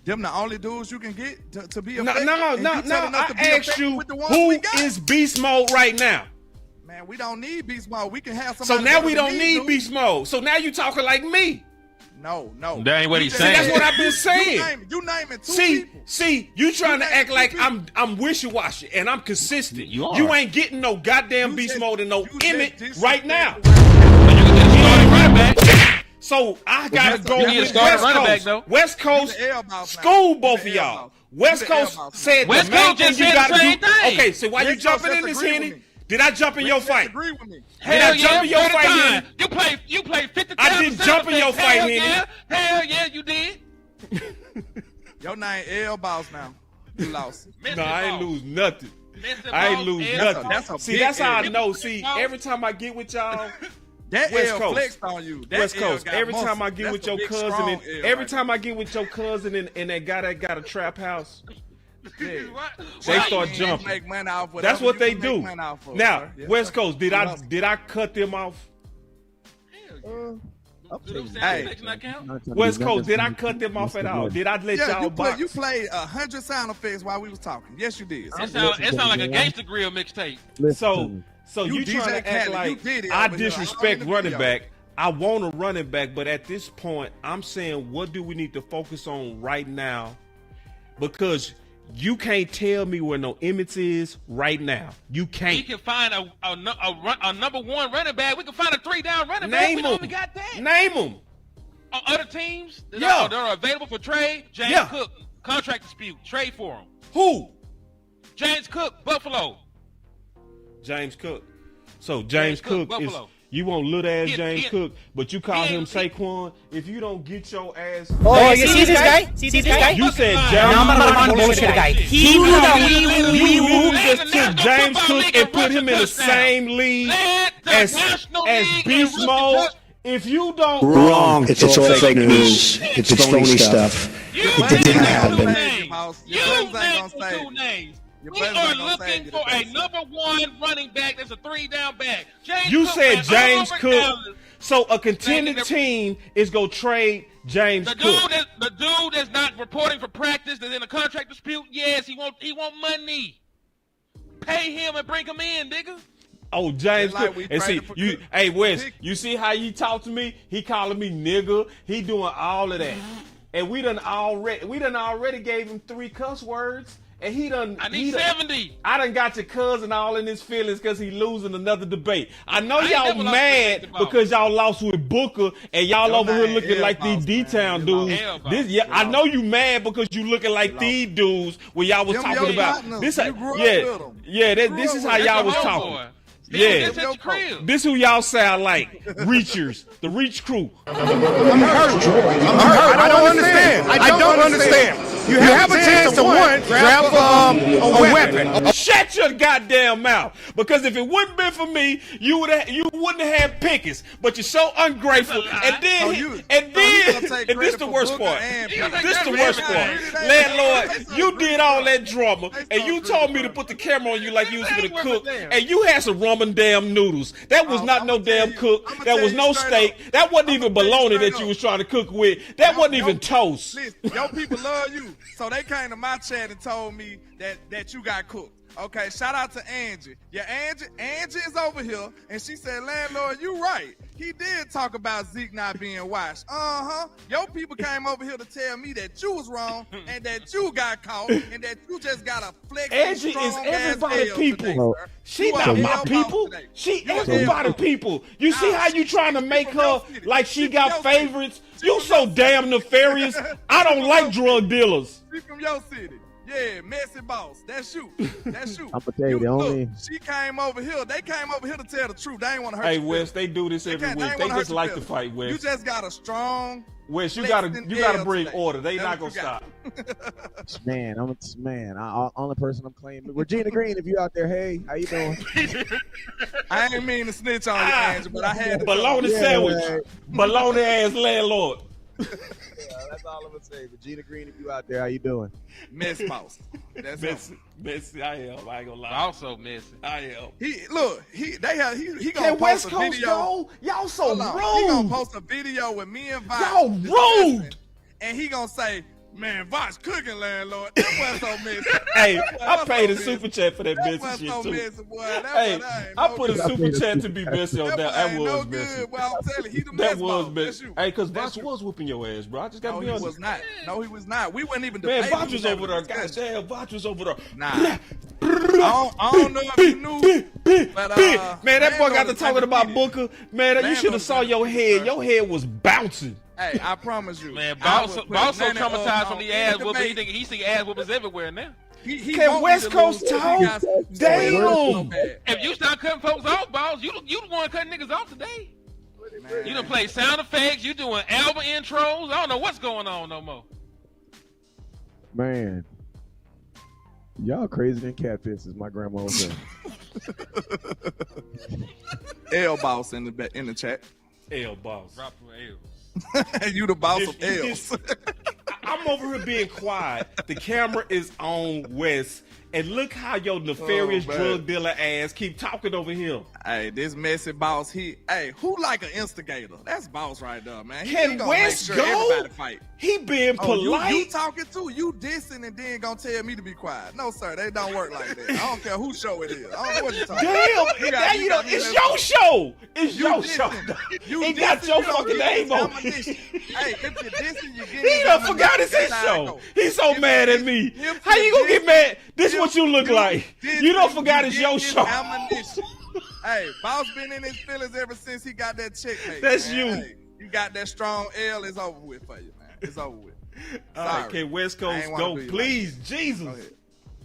Them the only dudes you can get to be effective? No. I asked you, who is beast mode right now? Man, we don't need beast mode. We can have somebody. So now we don't need beast mode. So now you talking like me. No. That ain't what he's See, saying. that's what I've been saying. You naming two people. See, you trying to act like I'm wishy-washy and I'm consistent. You are. You ain't getting no goddamn beast mode and no Emmett right now. But you can get started running back. So I gotta go you with started West running Coast. back, though. West Coast, school both of y'all. West Coast said West the main Coast thing just you said gotta the same do. thing. Okay, so why you West Coast jumping in this, disagree with Henny? me. Did I jump in your fight? Agree with me. Did I jump in your fight, Henny? You played 50 times. I didn't jump in your fight, Henny. Hell yeah, you did. Your name L Boss now. You lost. No, I ain't lose nothing. Mr. I ain't Boss, lose L. nothing. See, big that's how I L. know. See, every time I get with y'all, That West L Coast. flexed on you. That West L Coast. got Every muscle. time I get That's with a your big, cousin, strong and L every right time I get with your cousin and that guy that got a trap house, there. they start You ain't jumping. make money off whatever That's what you they can do. make money off of, Now, sir. Yes, West sir. Coast, did You I hustle. cut them off? Count? West Coast, did I cut them off at all? Did I let Yeah, y'all box? you played 100 sound effects while we was talking. Yes, you did. It sound like a gangster grill mixtape. So you You trying DJ to act Khaled, like you did it I over here. disrespect I'm in the running video. back. I want a running back, but at this point, I'm saying, what do we need to focus on right now? Because you can't tell me where no Emmett is right now. You We can't. can find a number one running back. We can find a 3-down running back. Name We them. only got that. Name them. On other teams that Yeah. are available for trade, James Yeah. Cook, contract dispute, trade for him. Who? James Cook, Buffalo. James Cook. So James Cook is, Buffalo. you want little ass He- James he- Cook, but you call he him ain't- Saquon. If you don't get your ass, Oh, you see this guy? See this guy? you said Number James one bullshit guy. He do the You wee just took James Cook and put him in the same league as Beast Mode. If you don't, Wrong. It's all fake news. It's phony stuff. It didn't happen. You named two names. We are looking for a number one running back that's a 3-down back. James you Cook said went James over Cook. Dallas. So a contending team is gonna trade James The Cook. dude that's not reporting for practice, that's in a contract dispute. Yes, he want money. Pay him and bring him in, nigga. Oh, James Like Cook. we And see, traded for you, Cook. hey Wes, you see how he talk to me? He calling me nigga. He doing all of that. And we done already gave him 3 cuss words. And he done. I need 70. I done got your cousin all in his feelings because he losing another debate. I know ain't y'all never lost mad the ball. because y'all lost with Booker and y'all Your over here man, looking like these L-Boss, D-Town man. dudes. L-Boss. I know you mad because you looking like these dudes when y'all was Them talking your about partners. this. You grew up with them. This is how That's y'all your was homeboy. talking. He Yeah. was just at your crib. This who y'all sound like. Reachers. The Reach crew. I'm hurt. I don't understand. I don't understand. You have a chance to grab a weapon. Shut your goddamn mouth. Because if it wouldn't been for me, you wouldn't have had Pickens. But you're so ungrateful. And this the worst part. This the worst part. Landlord, you did all that drama, and you told me to put the camera on you like you was gonna cook, and you had some ramen damn noodles. That was not no damn cook. That was no steak. That wasn't even bologna that you was trying to cook with. That wasn't even toast. Listen, your people love you, so they came to my chat and told me that you got cooked. Okay, shout out to Angie. Yeah, Angie is over here, and she said, Landlord, you right. He did talk about Zeke not being washed. Your people came over here to tell me that you was wrong, and that you got caught, and that you just got a flex. Angie is everybody people. She not my people. She everybody people. You see how you trying to make her like she got favorites? You so damn nefarious. I don't like drug dealers. She from your city. Yeah, messy boss. That's you. That's you. I'm gonna tell you, the only. Look, she came over here. They came over here to tell the truth. They ain't want to hurt Hey you. Wes, they do this every week. They just like to fight, Wes. You just got a strong. Wes, you gotta bring today. order. They That's not what gonna you stop. Man, only person I'm claiming. Regina Green, if you out there, hey, how you doing? I ain't mean to snitch on you, Angel, but I had to. Bologna sandwich. Bologna ass landlord. That's all I'm gonna say. Regina Green, if you out there, how you doing? Mess mouse. That's Messy, I am. I ain't gonna lie. Also messy. I am. He gonna Can post West a Coast video. go? Y'all so Hold on. He gonna rude. post a video with me and Vibe. Y'all rude. And he gonna say, Man, Vox cooking landlord. That was so messy. Hey, I paid a super chat for that messy was shit so too. messy, boy. Hey, I put a super chat to be messy on that. That was no messy. good. Well, I'm telling you, he the That mess was ball. messy. Hey, because Vox was whooping your ass, bro. I just got to be honest. No, he was not. No, he was not. We weren't even Man, debating. Vox was over there. Goddamn, Vox was over there. Nah. I don't know if you knew, but man, that boy got to talking about Booker. Man, you should have saw your head. Your head was bouncing. Hey, I promise you. Man, Boss so traumatized from the ass whooping. He see ass whoopings everywhere now. Can West Coast talk? Damn. If you start cutting folks off, Boss, you the one cutting niggas off today. Man. You done play sound effects. You doing album intros. I don't know what's going on no more. Man. Y'all crazy than catfish, as my grandma was saying. L boss in the chat. L boss. Drop from L. You the boss of L's. I'm over here being quiet. The camera is on West. And look how your nefarious drug dealer ass keep talking over him. Hey, this messy boss, who like an instigator? That's boss right there, man. Can West go? Everybody fight. He being polite. You talking too? You dissing and then gonna tell me to be quiet? No, sir, they don't work like that. I don't care whose show it is. I don't know what you're talking about. Damn, it's your show. It's your show. He got your fucking name on. Hey, if you're dissing, you get. He done forgot it's his show. He's so mad at me. How you gonna get mad? This is what you look like. You don't forgot it's your show. Hey, boss been in his feelings ever since he got that check made. That's man. you. Hey, you got that strong L. It's over with for you, man. It's over with. All right, can West Coast go, please? Like Jesus.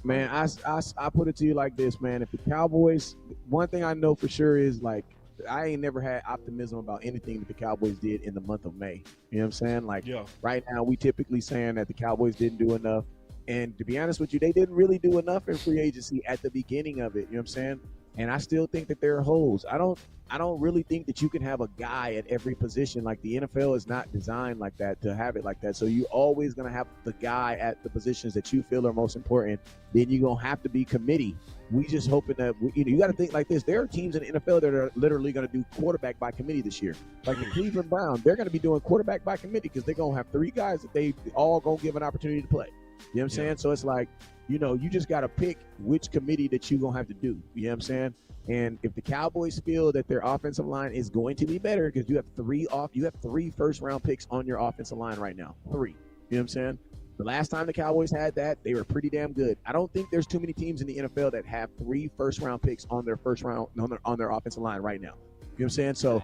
Man, I put it to you like this, man. If the Cowboys, one thing I know for sure is, like, I ain't never had optimism about anything that the Cowboys did in the month of May. You know what I'm saying? Like, right now, we typically saying that the Cowboys didn't do enough. And to be honest with you, they didn't really do enough in free agency at the beginning of it. You know what I'm saying? And I still think that there are holes. I don't really think that you can have a guy at every position. Like, the NFL is not designed like that, to have it like that. So you always going to have the guy at the positions that you feel are most important. Then you're going to have to be committee. We just hoping that, you got to think like this. There are teams in the NFL that are literally going to do quarterback by committee this year. Like the Cleveland Browns, they're going to be doing quarterback by committee because they're going to have 3 guys that they all going to give an opportunity to play. You know what I'm saying? So it's like, you just got to pick which committee that you're going to have to do. You know what I'm saying? And if the Cowboys feel that their offensive line is going to be better, because you have 3 first-round picks on your offensive line right now. 3. You know what I'm saying? The last time the Cowboys had that, they were pretty damn good. I don't think there's too many teams in the NFL that have 3 first-round picks on their on their offensive line right now. You know what I'm saying? So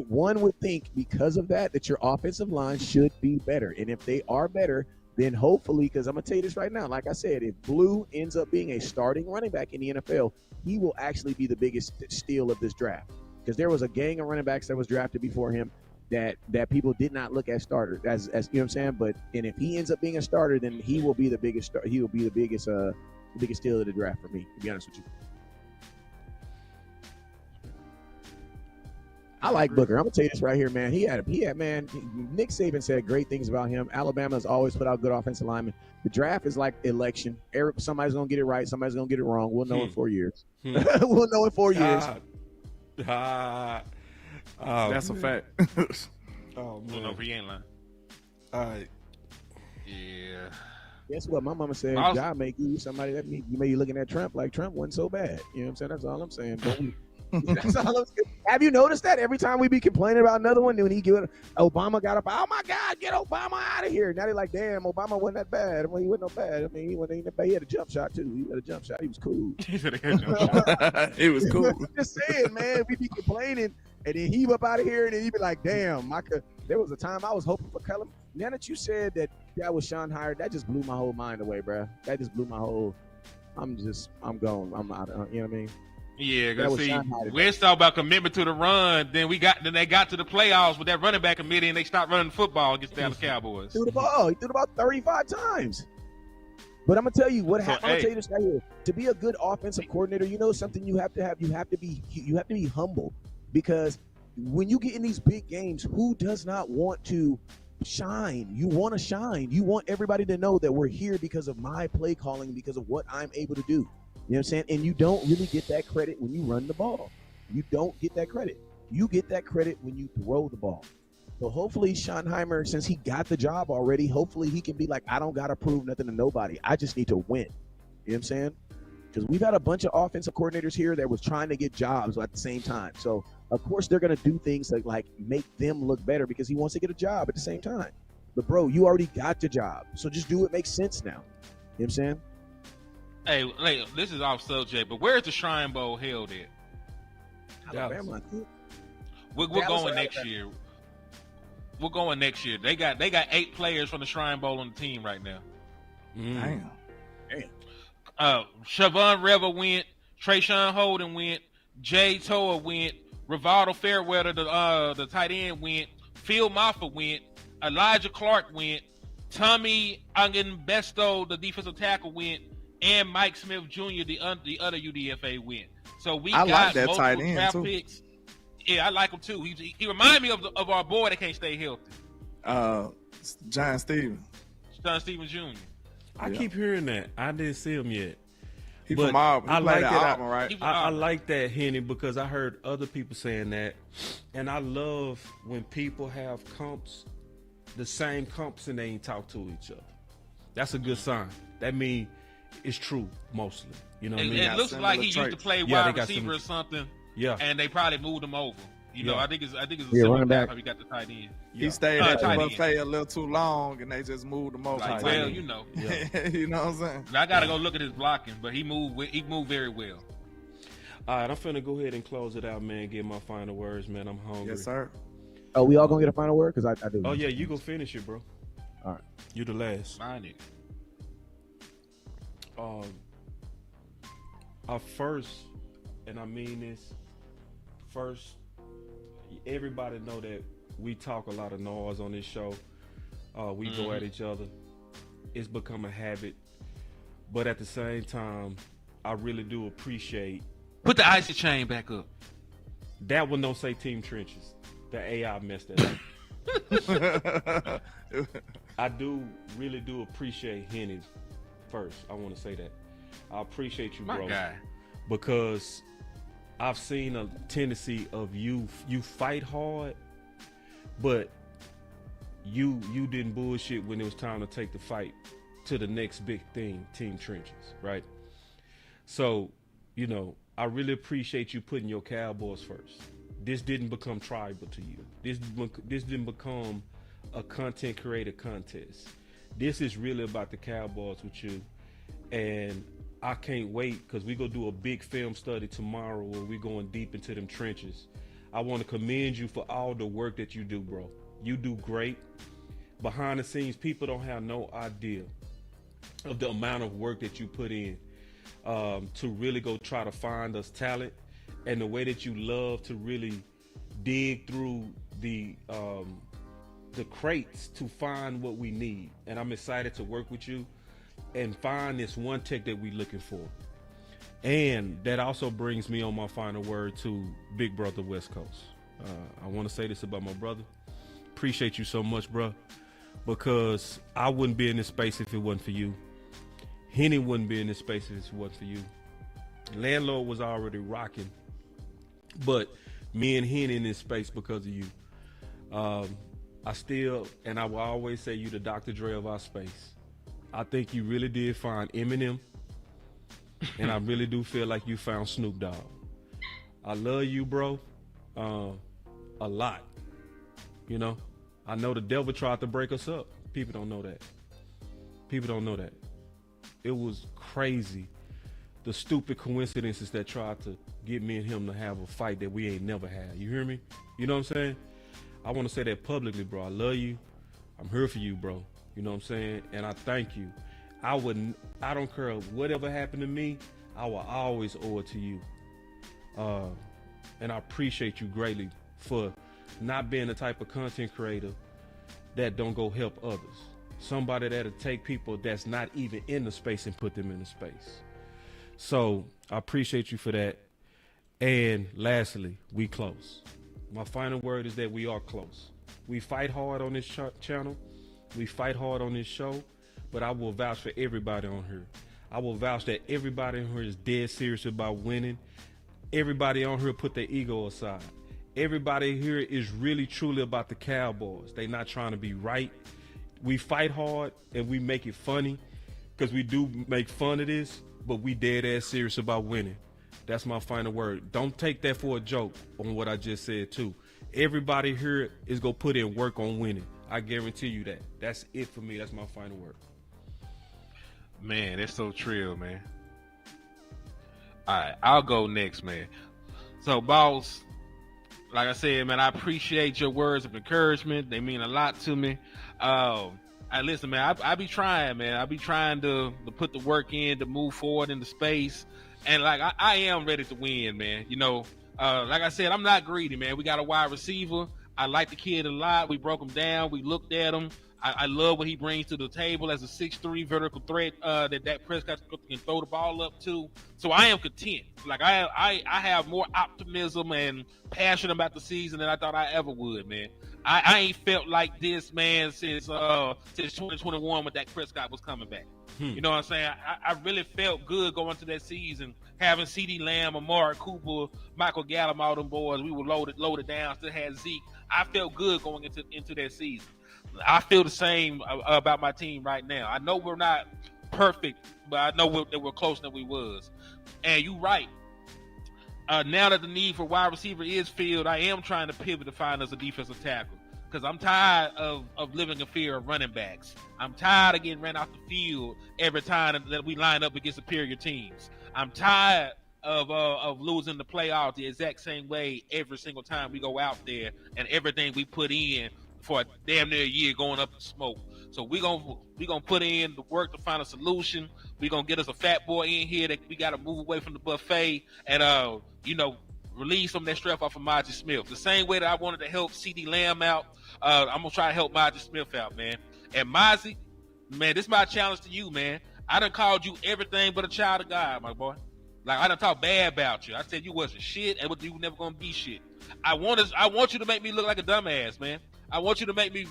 one would think because of that your offensive line should be better. And if they are better, then hopefully, because I'm going to tell you this right now, like I said, if Blue ends up being a starting running back in the NFL, he will actually be the biggest steal of this draft. Because there was a gang of running backs that was drafted before him that people did not look at starters, as you know what I'm saying? But if he ends up being a starter, then he will be the biggest biggest steal of the draft for me, to be honest with you. I like Booker. I'm gonna tell you this right here, man. He had man. Nick Saban said great things about him. Alabama has always put out good offensive linemen. The draft is like election. Somebody's gonna get it right. Somebody's gonna get it wrong. We'll know in 4 years. We'll know in 4 years. That's a fact. Oh, we'll know if he ain't lying. All right. Yeah. Guess what? My mama said, God may give you somebody that you may be looking at Trump like Trump wasn't so bad. You know what I'm saying? That's all I'm saying. That's all I'm saying. Have you noticed that every time we be complaining about another one, when Obama got up, oh my God, get Obama out of here. Now they're like, damn, Obama wasn't that bad. I mean, he wasn't no bad. I mean, he had a jump shot too. He had a jump shot. He was cool. He was cool. I'm just saying, man, we be complaining and then he up out of here and then he be like, damn, there was a time I was hoping for Cullum. Now that you said that was Sean Hire, that just blew my whole mind away, bro. That just blew my whole, I'm gone. I'm out. You know what I mean? Yeah, because see, West talk about commitment to the run. Then they got to the playoffs with that running back committee, and they stopped running football against the Dallas Cowboys. He threw the ball 35 times. But I'm gonna tell you what happened. I'm gonna tell you this right here. To be a good offensive coordinator, something you have to have. You have to be humble, because when you get in these big games, who does not want to shine? You want to shine. You want everybody to know that we're here because of my play calling, because of what I'm able to do. You know what I'm saying? And you don't really get that credit when you run the ball. You don't get that credit. You get that credit when you throw the ball. So hopefully Schottenheimer, since he got the job already, hopefully he can be like, I don't got to prove nothing to nobody. I just need to win. You know what I'm saying? Because we've had a bunch of offensive coordinators here that was trying to get jobs at the same time. So, of course, they're going to do things that, like, make them look better because he wants to get a job at the same time. But, bro, you already got the job. So just do what makes sense now. You know what I'm saying? Hey, this is off subject, but where's the Shrine Bowl held at? Alabama. We're going next year. We're going next year. They got 8 players from the Shrine Bowl on the team right now. Damn. Siobhan Rever went. Trayshawn Holden went. Jay Toa went. Rivaldo Fairweather, the tight end, went. Phil Moffa went. Elijah Clark went. Tommy Angenbesto, the defensive tackle, went. And Mike Smith Jr., the other UDFA, went. So we got like that multiple tight end draft too. Picks. Yeah, I like him too. He reminds me of our boy that can't stay healthy. John Stevens. John Stevens Jr. I keep hearing that. I didn't see him yet. He from Auburn. I like that. Auburn, right? I like that, Henny, because I heard other people saying that, and I love when people have comps, the same comps, and they ain't talk to each other. That's a good sign. That means it's true mostly. You know what I mean? It looks like he used to play wide receiver or something. Yeah, and they probably moved him over. You know, I think it's a running back. how he got the tight end. He stayed at the buffet a little too long, and they just moved him over. Well, you know, you know what I'm saying. I gotta go look at his blocking, but he moved very well. All right, I'm finna go ahead and close it out, man. Get my final words, man. I'm hungry. Yes, sir. Oh, we all gonna get a final word? Because I do. Oh yeah, you go finish it, bro. All right, you the last. Mind it. First, and I mean this. First, everybody know that we talk a lot of noise on this show. We go at each other. It's become a habit. But at the same time, I really do appreciate. Put the icy chain back up. That one don't say Team Trenches. The AI messed that up. I really do appreciate Henny first. I want to say that. I appreciate you, bro. My guy. Because I've seen a tendency of you fight hard, but you didn't bullshit when it was time to take the fight to the next big thing, Team Trenches, right? So, you know, I really appreciate you putting your Cowboys first. This didn't become tribal to you. This didn't become a content creator contest. This is really about the Cowboys with you, and I can't wait because we're going to do a big film study tomorrow where we're going deep into them trenches. I want to commend you for all the work that you do, bro. You do great. Behind the scenes, people don't have no idea of the amount of work that you put in to really go try to find us talent, and the way that you love to really dig through the crates to find what we need. And I'm excited to work with you and find this one tech that we're looking for. And that also brings me on my final word to Big Brother West Coast. I want to say this about my brother. Appreciate you so much, bro, because I wouldn't be in this space if it wasn't for you. Henny wouldn't be in this space if it wasn't for you. Landlord was already rocking, but me and Henny in this space because of you. I still, and I will always say, you the Dr. Dre of our space. I think you really did find Eminem, and I really do feel like you found Snoop Dogg. I love you, bro, a lot. You know, I know the devil tried to break us up. People don't know that. People don't know that. It was crazy, the stupid coincidences that tried to get me and him to have a fight that we ain't never had. You hear me? You know what I'm saying? I want to say that publicly, bro. I love you. I'm here for you, bro. You know what I'm saying? And I thank you. I don't care whatever happened to me, I will always owe it to you. And I appreciate you greatly for not being the type of content creator that don't go help others. Somebody that'll take people that's not even in the space and put them in the space. So I appreciate you for that. And lastly, we close. My final word is that we are close. We fight hard on this channel. We fight hard on this show, but I will vouch for everybody on here. I will vouch that everybody on here is dead serious about winning. Everybody on here put their ego aside. everybody here is really truly about the Cowboys. They not trying to be right. We fight hard and we make it funny because we do make fun of this, but we dead ass serious about winning. That's my final word. Don't take that for a joke on what I just said too. Everybody here is going to put in work on winning. I guarantee you that. That's it for me. That's my final word. Man, that's so trill, man. All right, I'll go next, man. So, boss, like I said, man, I appreciate your words of encouragement. They mean a lot to me. Listen, man, I be trying, man. I be trying to put the work in to move forward into space. And, like, I am ready to win, man. You know, like I said, I'm not greedy, man. We got a wide receiver. I like the kid a lot. We broke him down. We looked at him. I love what he brings to the table as a 6'3" vertical threat that Prescott can throw the ball up to. So I am content. Like I have more optimism and passion about the season than I thought I ever would, man. I ain't felt like this, man, since 2021 when Dak Prescott was coming back. You know what I'm saying? I really felt good going into that season, having CeeDee Lamb, Amari Cooper, Michael Gallup, all them boys. We were loaded down, still had Zeke. I felt good going into that season. I feel the same about my team right now. I know we're not perfect, but I know that we're closer than we was. And you're right. Now that the need for wide receiver is filled, I am trying to pivot to find us a defensive tackle because I'm tired of living in fear of running backs. I'm tired of getting ran off the field every time that we line up against superior teams. I'm tired of losing the playoffs the exact same way every single time we go out there and everything we put in for a damn near a year going up in smoke. So we gonna put in the work to find a solution. We gonna get us a fat boy in here that we gotta move away from the buffet and release some of that stress off of Maji Smith. The same way that I wanted to help CeeDee Lamb out, I'm gonna try to help Maji Smith out, man. And Maji, man, this is my challenge to you, man. I done called you everything but a child of God, my boy. Like I done talked bad about you. I said you wasn't shit and you were never gonna be shit. I want you to make me look like a dumbass, man. I want you to make me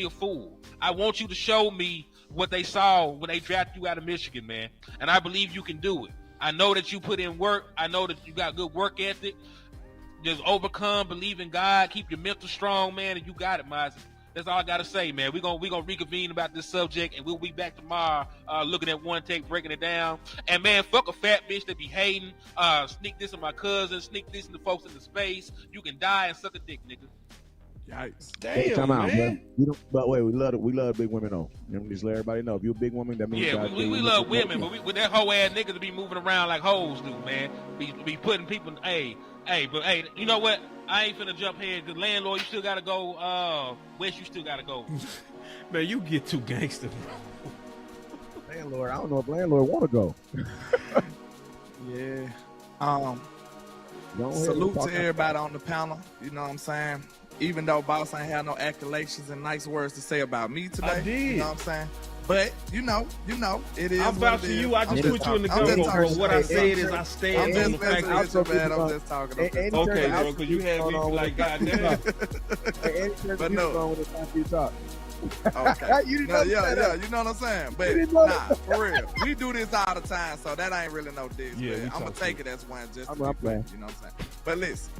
a fool. I want you to show me what they saw when they drafted you out of Michigan, man. And I believe you can do it. I know that you put in work. I know that you got good work ethic. Just overcome, believe in God, keep your mental strong, man, and you got it, Mozzie. That's all I gotta say, man. We're gonna reconvene about this subject, and we'll be back tomorrow looking at one take, breaking it down. And man, fuck a fat bitch that be hating. Sneak this in my cousin, sneak this in the folks in the space. You can die and suck a dick, nigga. Yikes. Damn, time out, man. But wait, we love big women though. Just let everybody know. If you're a big woman, that means we love women, but with that whole ass niggas to be moving around like hoes do, man. Be putting people but you know what? I ain't finna jump here because landlord, you still gotta go. West, you still gotta go. Man, you get too gangster, bro. Landlord, I don't know if landlord want to go. Yeah. Salute to everybody on the panel. You know what I'm saying? Even though Boss ain't had no accolations and nice words to say about me today. I did. You know what I'm saying? But you know, it is. I'm vouching for you. I just put you in the gun. But what I said is I stand on the fact that I'm just talking. Okay, bro, because you had me like goddamn. But no. Okay. You know what I'm saying? But for real, we do this all the time, so that ain't really no diss. Yeah, I'm gonna take it as one just to be fair, you know what I'm saying? But listen,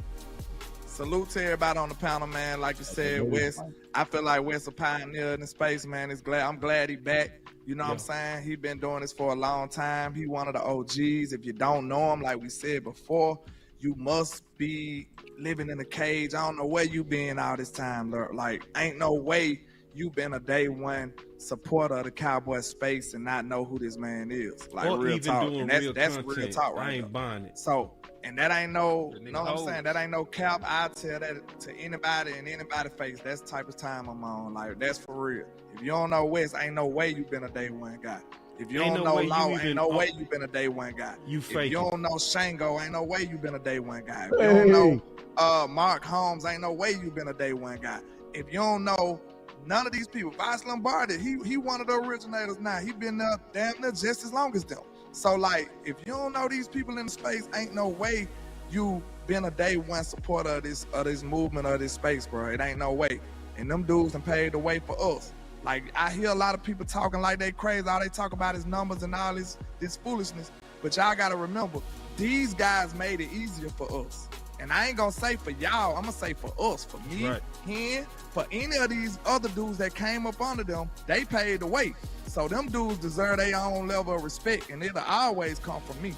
salute to everybody on the panel, man. Like you said, Wes, I feel like Wes a pioneer in the space, man. I'm glad he back. You know what I'm saying? He been doing this for a long time. He one of the OGs. If you don't know him, like we said before, you must be living in a cage. I don't know where you been all this time. Like, ain't no way you been a day one supporter of the Cowboy space and not know who this man is. Like, or real even talk. Doing and real that's content. Real talk right I ain't now. buying it. So, and that ain't no, you know what I'm saying? That ain't no cap. I tell that to anybody in anybody's face. That's the type of time I'm on. Like, that's for real. If you don't know Wes, ain't no way you been a day one guy. If you don't know Law, ain't no way you been a day one guy. If you don't know Shango, ain't no way you been a day one guy. If you don't know Mark Holmes, ain't no way you been a day one guy. If you don't know none of these people, Vice Lombardi, he one of the originators now. He been there damn near just as long as them. So like, if you don't know these people in the space, ain't no way you been a day one supporter of this movement or this space, bro. It ain't no way. And them dudes done paved the way for us. Like, I hear a lot of people talking like they crazy. All they talk about is numbers and all this foolishness. But y'all gotta remember, these guys made it easier for us. And I ain't gonna say for y'all, I'm gonna say for us, for me, him, for any of these other dudes that came up under them, they paid the way. So them dudes deserve their own level of respect, and it'll always come from me.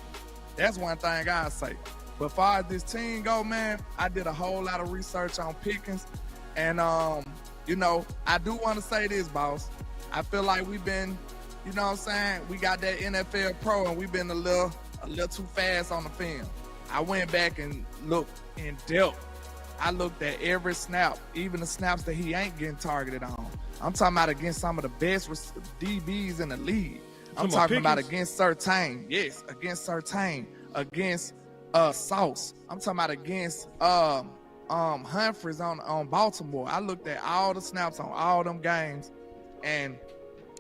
That's one thing I say. But as far as this team go, man, I did a whole lot of research on Pickens. And, you know, I do want to say this, boss. I feel like we've been, you know what I'm saying, we got that NFL Pro, and we've been a little too fast on the film. I went back and looked in depth. I looked at every snap, even the snaps that he ain't getting targeted on. I'm talking about against some of the best DBs in the league. I'm talking about against Surtain. Yes, against Surtain. Against Sauce. I'm talking about against Humphreys on Baltimore. I looked at all the snaps on all them games, and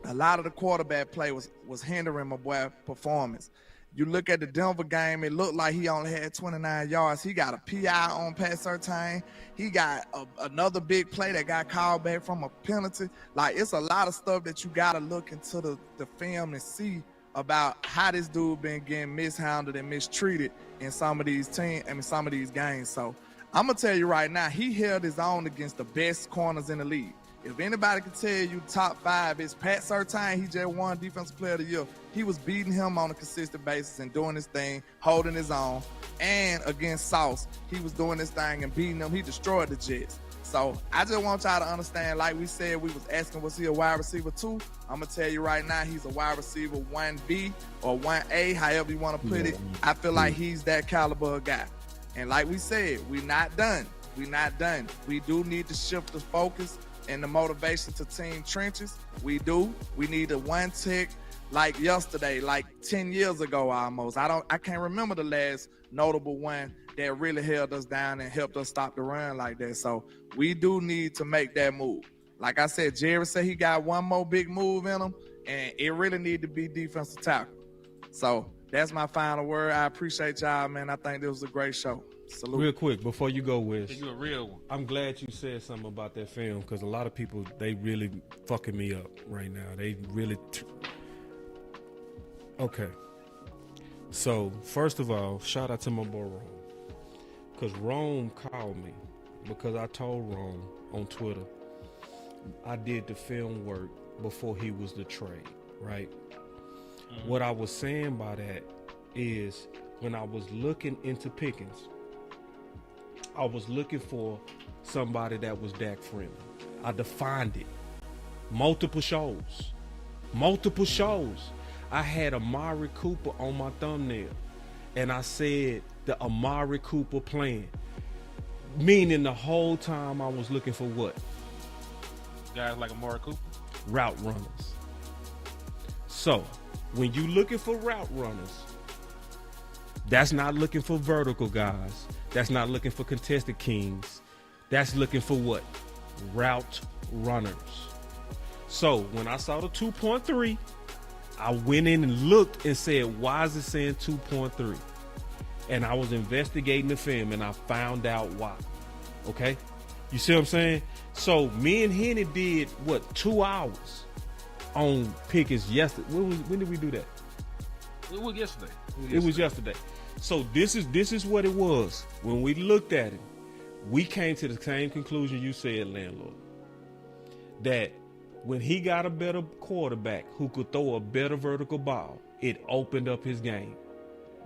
a lot of the quarterback play was hindering my boy performance. You look at the Denver game, it looked like he only had 29 yards. He got a PI on Pat Surtain. He got another big play that got called back from a penalty. Like, it's a lot of stuff that you got to look into the film and see about how this dude been getting mishandled and mistreated in some of these games. So I'm going to tell you right now, he held his own against the best corners in the league. If anybody can tell you top 5, it's Pat Surtain. He just won Defensive Player of the Year. He was beating him on a consistent basis and doing his thing, holding his own. And against Sauce, he was doing his thing and beating them. He destroyed the Jets. So I just want y'all to understand, like we said, we was asking, was he a wide receiver 2? I'm going to tell you right now, he's a wide receiver 1B or 1A, however you want to put it. I feel like he's that caliber of guy. And like we said, we're not done. We're not done. We do need to shift the focus and the motivation to team trenches. We do. We need a one tech like yesterday, like 10 years ago almost. I can't remember the last notable one that really held us down and helped us stop the run like that. So we do need to make that move. Like I said, Jerry said he got one more big move in him, and it really need to be defensive tackle. So that's my final word. I appreciate y'all, man. I think this was a great show. Salute. Real quick, before you go, Wes, you a real one. I'm glad you said something about that film, because a lot of people, they really fucking me up right now. They really... Okay. So, first of all, shout out to my boy Rome. Because Rome called me, because I told Rome on Twitter I did the film work before he was the trade, right? Mm-hmm. What I was saying by that is, when I was looking into Pickens, I was looking for somebody that was Dak friendly. I defined it. Multiple shows. I had Amari Cooper on my thumbnail, and I said the Amari Cooper plan. Meaning the whole time I was looking for what? Guys like Amari Cooper? Route runners. So, when you looking for route runners, that's not looking for vertical guys. That's not looking for contested kings. That's looking for what? Route runners. So when I saw the 2.3, I went in and looked and said, why is it saying 2.3? And I was investigating the film, and I found out why. Okay? You see what I'm saying? So me and Henny did, 2 hours on Pickens yesterday. When did we do that? It was yesterday. It was yesterday. So this is what it was. When we looked at it, we came to the same conclusion you said, Landlord. That when he got a better quarterback who could throw a better vertical ball, it opened up his game.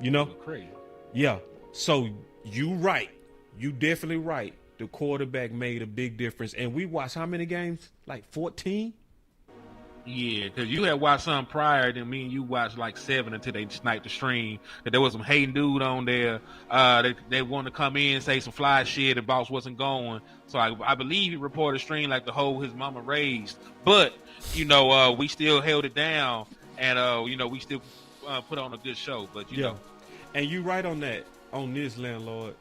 You know? Crazy. Yeah. So you right. You definitely right. The quarterback made a big difference. And we watched how many games? Like 14? Yeah, because you had watched some prior, then me and you watched like 7 until they sniped the stream. That there was some hating dude on there. They wanted to come in and say some fly shit, and boss wasn't going. So I believe he reported stream like the whole his mama raised. But, we still held it down, and, we still put on a good show. But, you know. And you right on that, on this, Landlord.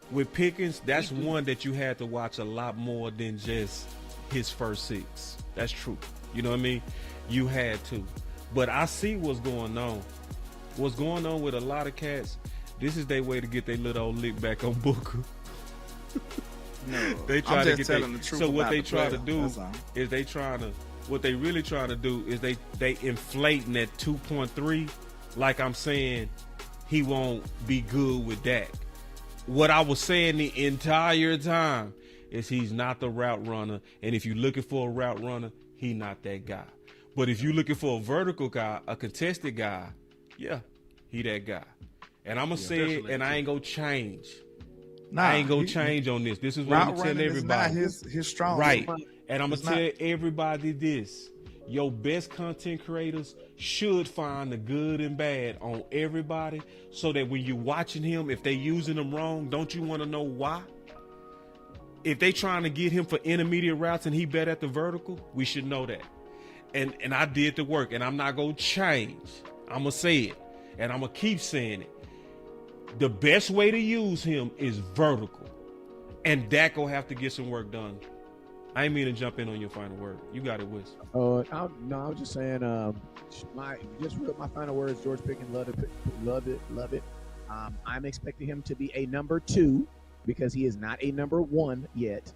With Pickens, that's one that you had to watch a lot more than just his first 6. That's true. You know what I mean? You had to. But I see what's going on. What's going on with a lot of cats, this is their way to get their little old lick back on Booker. No, they try I'm to just get telling the truth. So what they the try to player. do is what they really trying to do is they inflating that 2.3 like I'm saying he won't be good with Dak. what I was saying the entire time is he's not the route runner. And if you're looking for a route runner, he not that guy. But if you're looking for a vertical guy, a contested guy, yeah, he that guy. And I'm going to say it, and I ain't going to change. I ain't going to change on this. This is what I'm telling everybody. Is not his strong right. And I'm going to tell everybody this. Your best content creators should find the good and bad on everybody so that when you're watching him, if they using them wrong, don't you want to know why? If they trying to get him for intermediate routes and he bet at the vertical, we should know that. And I did the work, and I'm not going to change. I'm going to say it, and I'm going to keep saying it. The best way to use him is vertical, and Dak will have to get some work done. I ain't mean to jump in on your final word. You got it, Wiz. I was just saying, my final words. George Pickens, love it. I'm expecting him to be a number 2 because he is not a number 1 yet.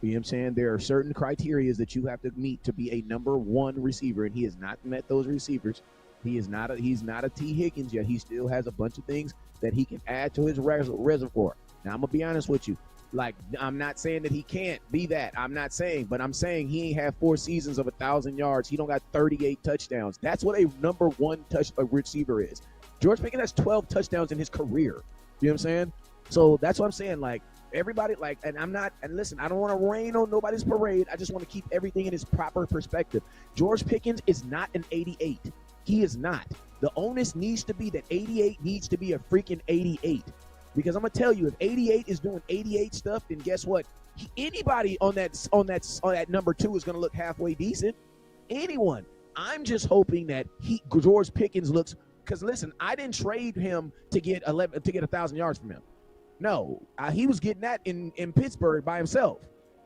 You know what I'm saying? There are certain criteria that you have to meet to be a number 1 receiver, and he has not met those receivers. He's not a T. Higgins yet. He still has a bunch of things that he can add to his reservoir. Now, I'm gonna be honest with you. Like, I'm not saying that he can't be that. I'm not saying, but I'm saying he ain't had 4 seasons of 1,000 yards. He don't got 38 touchdowns. That's what a number 1 receiver is. George Pickens has 12 touchdowns in his career. You know what I'm saying? So that's what I'm saying. Like, everybody, like, and listen, I don't want to rain on nobody's parade. I just want to keep everything in its proper perspective. George Pickens is not an 88. He is not. The onus needs to be that 88 needs to be a freaking 88. Because I'm gonna tell you, if 88 is doing 88 stuff, then guess what? Anybody on that number 2 is gonna look halfway decent. Anyone. I'm just hoping that George Pickens looks. Because listen, I didn't trade him to get 1,000 yards from him. No, he was getting that in Pittsburgh by himself.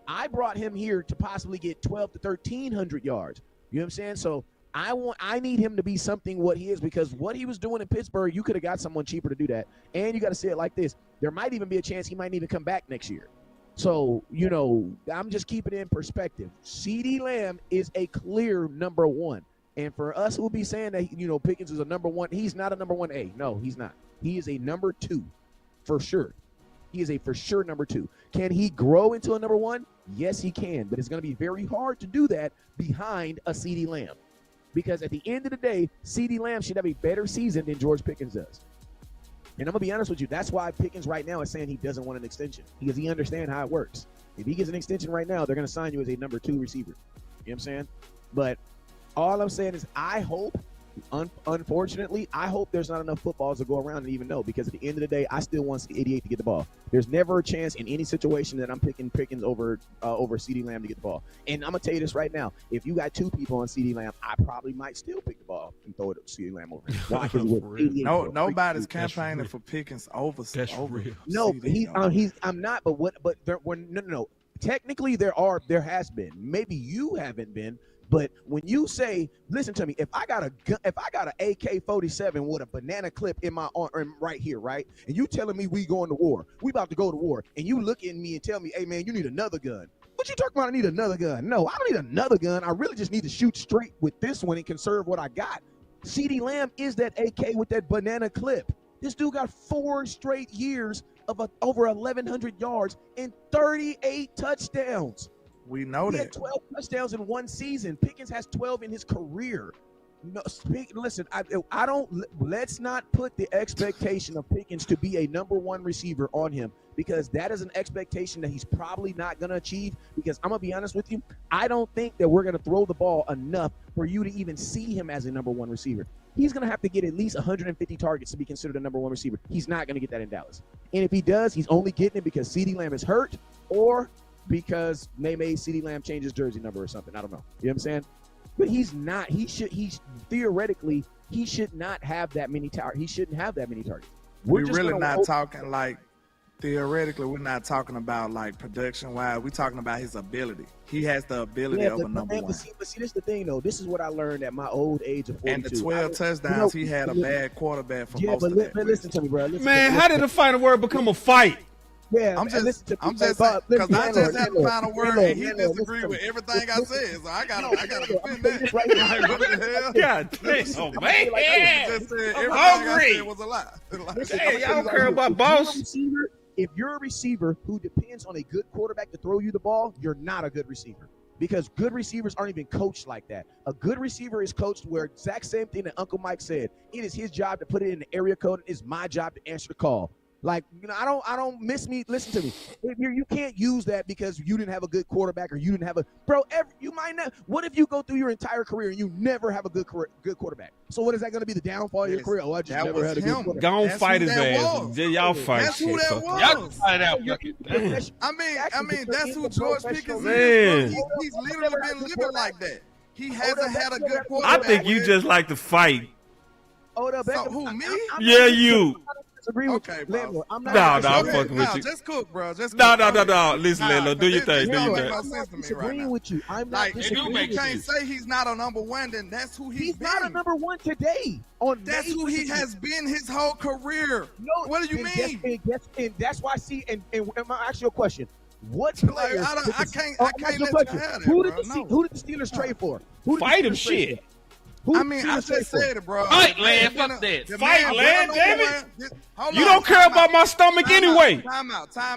I brought him here to possibly get 1,200 to 1,300 yards. You know what I'm saying? So I need him to be something what he is, because what he was doing in Pittsburgh, you could have got someone cheaper to do that. And you got to say it like this. There might even be a chance he might even come back next year. So, you know, I'm just keeping it in perspective. CeeDee Lamb is a clear number 1. And for us who will be saying that, you know, Pickens is a number 1, he's not a number 1A. No, he's not. He is a number 2 for sure. He is a for sure number 2. Can he grow into a number 1? Yes, he can. But it's going to be very hard to do that behind a CeeDee Lamb. Because at the end of the day, CeeDee Lamb should have a better season than George Pickens does. And I'm going to be honest with you, that's why Pickens right now is saying he doesn't want an extension. Because he understands how it works. If he gets an extension right now, they're going to sign you as a number 2 receiver. You know what I'm saying? But all I'm saying is I hope, unfortunately, I hope there's not enough footballs to go around and even know. Because at the end of the day, I still want 88 to get the ball. There's never a chance in any situation that I'm picking Pickens over CeeDee Lamb to get the ball. And I'm going to tell you this right now. If you got 2 people on CeeDee Lamb, I probably might still pick the ball and throw it to CeeDee Lamb over. Why? Nobody's campaigning for Pickens over. Real. No, I'm not. But no. Technically, there has been. Maybe you haven't been. But when you say, listen to me, if I got an AK-47 with a banana clip in my arm right here, right, and you telling me we going to war, we about to go to war, and you look at me and tell me, hey man, you need another gun. What you talking about? I need another gun. No, I don't need another gun. I really just need to shoot straight with this one and conserve what I got. CeeDee Lamb is that AK with that banana clip. This dude got 4 straight years of over 1,100 yards and 38 touchdowns. We know he that. Had 12 touchdowns in 1 season. Pickens has 12 in his career. No, listen, I don't. Let's not put the expectation of Pickens to be a number 1 receiver on him, because that is an expectation that he's probably not going to achieve. Because I'm going to be honest with you, I don't think that we're going to throw the ball enough for you to even see him as a number 1 receiver. He's going to have to get at least 150 targets to be considered a number 1 receiver. He's not going to get that in Dallas. And if he does, he's only getting it because CeeDee Lamb is hurt, or because CeeDee Lamb changed his jersey number or something. I don't know. You know what I'm saying? But he's not. Theoretically, he should not have that many targets. He shouldn't have that many targets. We're really not talking like theoretically. We're not talking about like production wise. We're talking about his ability. He has the ability of a number 1. But see, this is the thing though. This is what I learned at my old age of 42. And the 12 touchdowns, he had a bad quarterback for most of that. But listen to me, bro. Man, how did the final word become a fight? Yeah, I'm just saying, because I just had the final word and he disagreed with everything I said, so I gotta defend that. What the hell? God damn, man! Just said I'm everything hungry. I said was a lie. Hey, y'all don't care about boss. if you're a receiver who depends on a good quarterback to throw you the ball, you're not a good receiver. Because good receivers aren't even coached like that. A good receiver is coached where exact same thing that Uncle Mike said. It is his job to put it in the area code. It's my job to answer the call. Like, I don't miss me. Listen to me. You can't use that because you didn't have a good quarterback or you didn't have a you might not. What if you go through your entire career and you never have a good quarterback? So what is that going to be the downfall of your career? Oh, I just never had a good quarterback. Go on, fight his ass. Y'all fight. That's who that was. Y'all can fight out. I mean, that's who George Pickens Man. is. He's literally been living like that. He hasn't had a good quarterback. I think you just like to fight. So who, me? Yeah, you. Okay, bro. No, I'm fucking with you. Just cook, bro. No. Listen, Landlord, do your thing. I'm not disagreeing with you. I'm not disagreeing with you. You can't say he's not a number one, then that's who he's been. Not a number one today. That's who he has been his whole career. No, what do you mean? And that's why I see, and I'm going to ask you a question. What player? I can't let you have that, Who did the Steelers trade for? Fight him, shit. I just said it, bro. Fight, Land. Fuck that. Fight, Land, damn it. You don't care about my stomach anyway. Time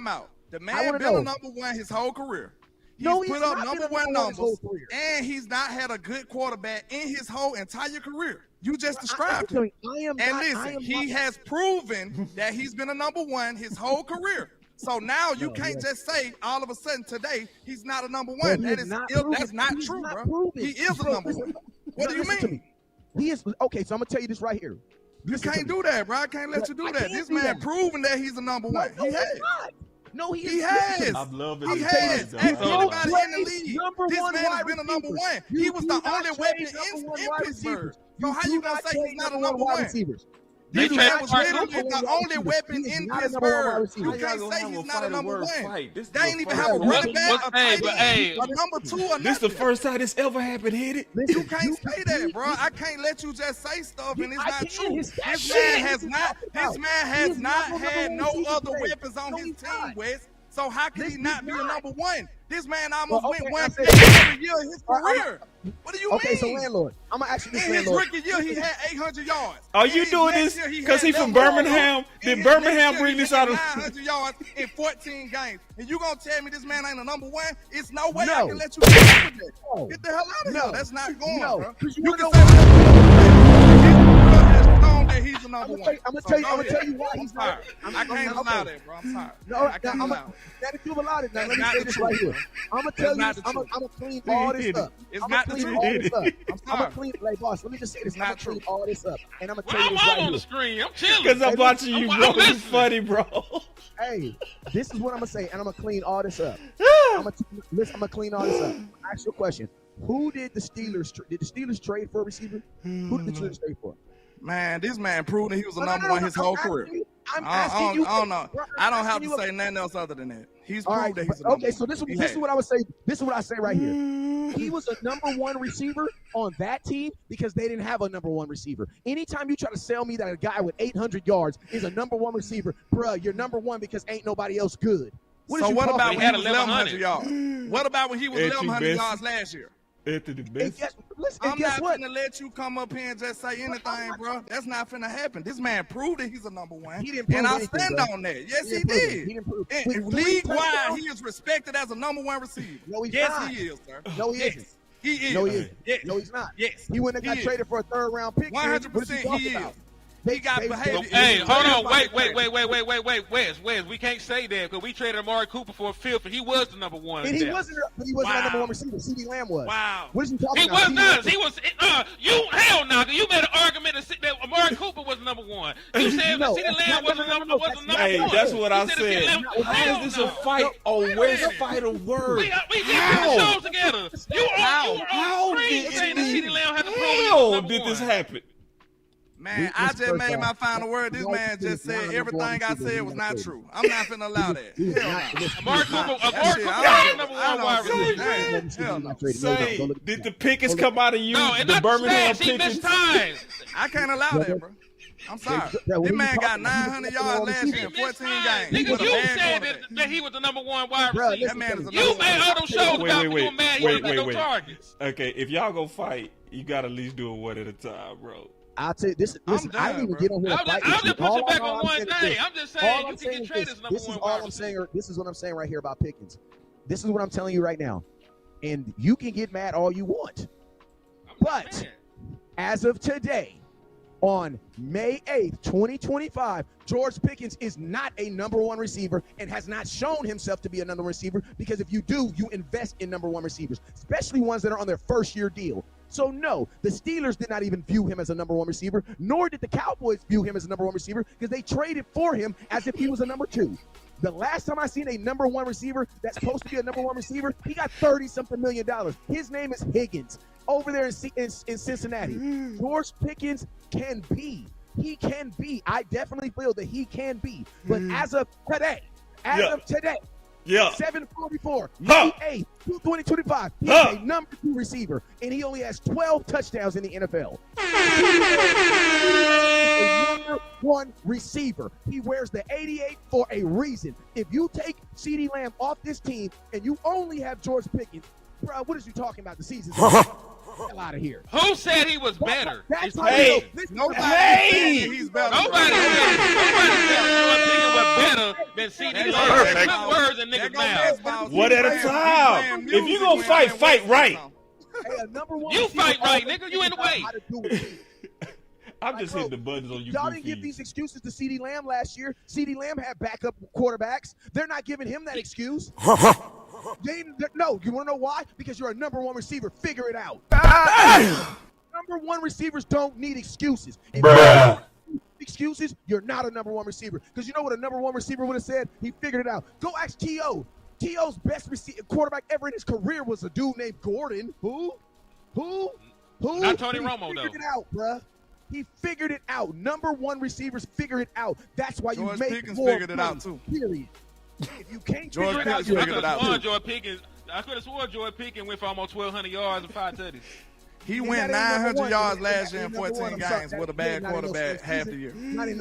out. The man been a number one his whole career. He's put up number one numbers, and he's not had a good quarterback in his whole entire career. You just described him. And listen, he has proven that he's been a number one his whole career. So now you can't just say all of a sudden today he's not a number one. That's not true, bro. He is a number one. What do you mean? He is okay. So I'm gonna tell you this right here. You can't do that, bro. I can't let you do that. This man proving that he's a number one. He has. No, he has. I'm loving He has. Ask anybody in the league. This man has been a number one. He was the only weapon in Pittsburgh. So how you gonna say he's not a number one? This man was literally the only weapon in Pittsburgh. You can't say he's not a number one. They ain't even have a running back, a number two, or This the first time this ever happened, hit it. You can't say that, bro. I can't let you just say stuff and it's not true. This man has not had no other weapons on his team, Wes. So how can he not be a number one? This man almost went 150 every year in his career. What do you mean? Okay, so Landlord, I'm gonna ask you this, in his Landlord. rookie year, he had 800 yards. Are you doing this because he's from Birmingham? Did Birmingham bring this out of 900 yards in 14 games? And you gonna tell me this man ain't a number one? It's no way I can let you get that. Get the hell out of here. That's not going, bro. You can say that he's a number one. I'm gonna tell you why he's not. I can't allow that, bro. I'm sorry. No, I can't allow it. Now that you've allowed it, now let me say this right here. I'm gonna tell you, I'm gonna clean all this up. It's not the truth. I'm gonna clean, like, boss. Let me just say this. I'm gonna clean all this up, and I'm gonna tell you this right here. I'm on the screen. I'm chilling. Because I'm watching you, bro. It's funny, bro. Hey, this is what I'm gonna say, and I'm gonna clean all this up. I'm gonna clean all this up. Ask you a question. Who did the Steelers? Did the Steelers trade for a receiver? Who did the Steelers trade for? Man, this man proved that he was a number one his whole career. I'm asking you. I don't know. I don't have to say nothing else other than that. He's proved that he's a number one. Okay, so this is what I would say. This is what I say right here. He was a number one receiver on that team because they didn't have a number one receiver. Anytime you try to sell me that a guy with 800 yards is a number one receiver, bruh, you're number one because ain't nobody else good. So what about when he was 1,100 yards? What about when he was 1,100 yards last year? Anthony Best. I'm not gonna let you come up here and just say anything, bro. That's not finna happen. This man proved that he's a number one, and I stand on that. Yes, he did. League-wide, he is respected as a number one receiver. No, he's not. Yes, he is, sir. No, he isn't. He is. No, he isn't. Yes. No, he's not. Yes. He wouldn't have got traded for a third-round pick. 100% he is. He got behavior. Hey, hold on. Wait. Wes, we can't say that because we traded Amari Cooper for a fifth, and he was the number one. And he wasn't the number one receiver. CD Lamb was. Wow. What is he talking about? He was not. He was. Hell no. You made an argument that Amari Cooper was the number one. You said that CD Lamb was the number one. Hey, that's what I said. How is this a fight on West Fight a word? We did the shows together. How did this happen? Man, I just made my final word. This man just said everything I said was not true. I'm not finna allow that. Amari Cooper number one wide receiver. Say, did the Pickens come out of you? No, and the Birmingham Pickens. I can't allow that, bro. I'm sorry. This man got 900 yards last year in 14 games. Nigga, you said that he was the number one wide receiver. That man is a You made all those shows about you mad. You didn't get no targets. Okay, if y'all go fight, you gotta at least do it one at a time, bro. I'll tell you this. Listen, I didn't even get on here to fight. I'm just pushing back on I'm one thing. I'm just saying you can get traded as number this one is all wide I'm saying. receiver. This is what I'm saying right here about Pickens. This is what I'm telling you right now. And you can get mad all you want. But as of today, on May 8th, 2025, George Pickens is not a number one receiver and has not shown himself to be a number one receiver, because if you do, you invest in number one receivers, especially ones that are on their first year deal. So no, the Steelers did not even view him as a number one receiver, nor did the Cowboys view him as a number one receiver, because they traded for him as if he was a number two. The last time I seen a number one receiver that's supposed to be a number one receiver, he got $30-something million. His name is Higgins over there in Cincinnati. George Pickens can be. He can be. I definitely feel that he can be. But as of today, 7:44, May 8th, 2025, he's a number two receiver, and he only has 12 touchdowns in the NFL. A number one receiver. He wears the 88 for a reason. If you take CeeDee Lamb off this team and you only have George Pickens, bro, what is you talking about? The season's hell out of here. Who said he was better? Nobody he's better. Nobody said George Pickens was better than CeeDee Lamb. Good words in niggas' mouth. One at a time. If you gonna fight, fight right. Hey, a number one You receiver fight right, always nigga. You in the way. how to do it. I'm just hitting the buttons on you. Y'all didn't give these excuses to CeeDee Lamb last year. CeeDee Lamb had backup quarterbacks. They're not giving him that excuse. No, you want to know why? Because you're a number one receiver. Figure it out. Number one receivers don't need excuses. If you have excuses, you're not a number one receiver. Because you know what a number one receiver would have said? He figured it out. Go ask T.O. T.O.'s best quarterback ever in his career was a dude named Gordon. Who? Not Tony Romo, He though. figured it out, bruh. He figured it out. Number one receivers figure it out. That's why George you make Pickens more figured it money, out, too. Period. If you can't George figure it out, Pickens you're figured it out, too. I could have sworn George Pickens went for almost 1,200 yards and 5 tutties. He And went that ain't number 900 one. yards And last that year in ain't number 14 one. I'm sorry. games with a That bad ain't not in no quarterback same half the season. year. Not in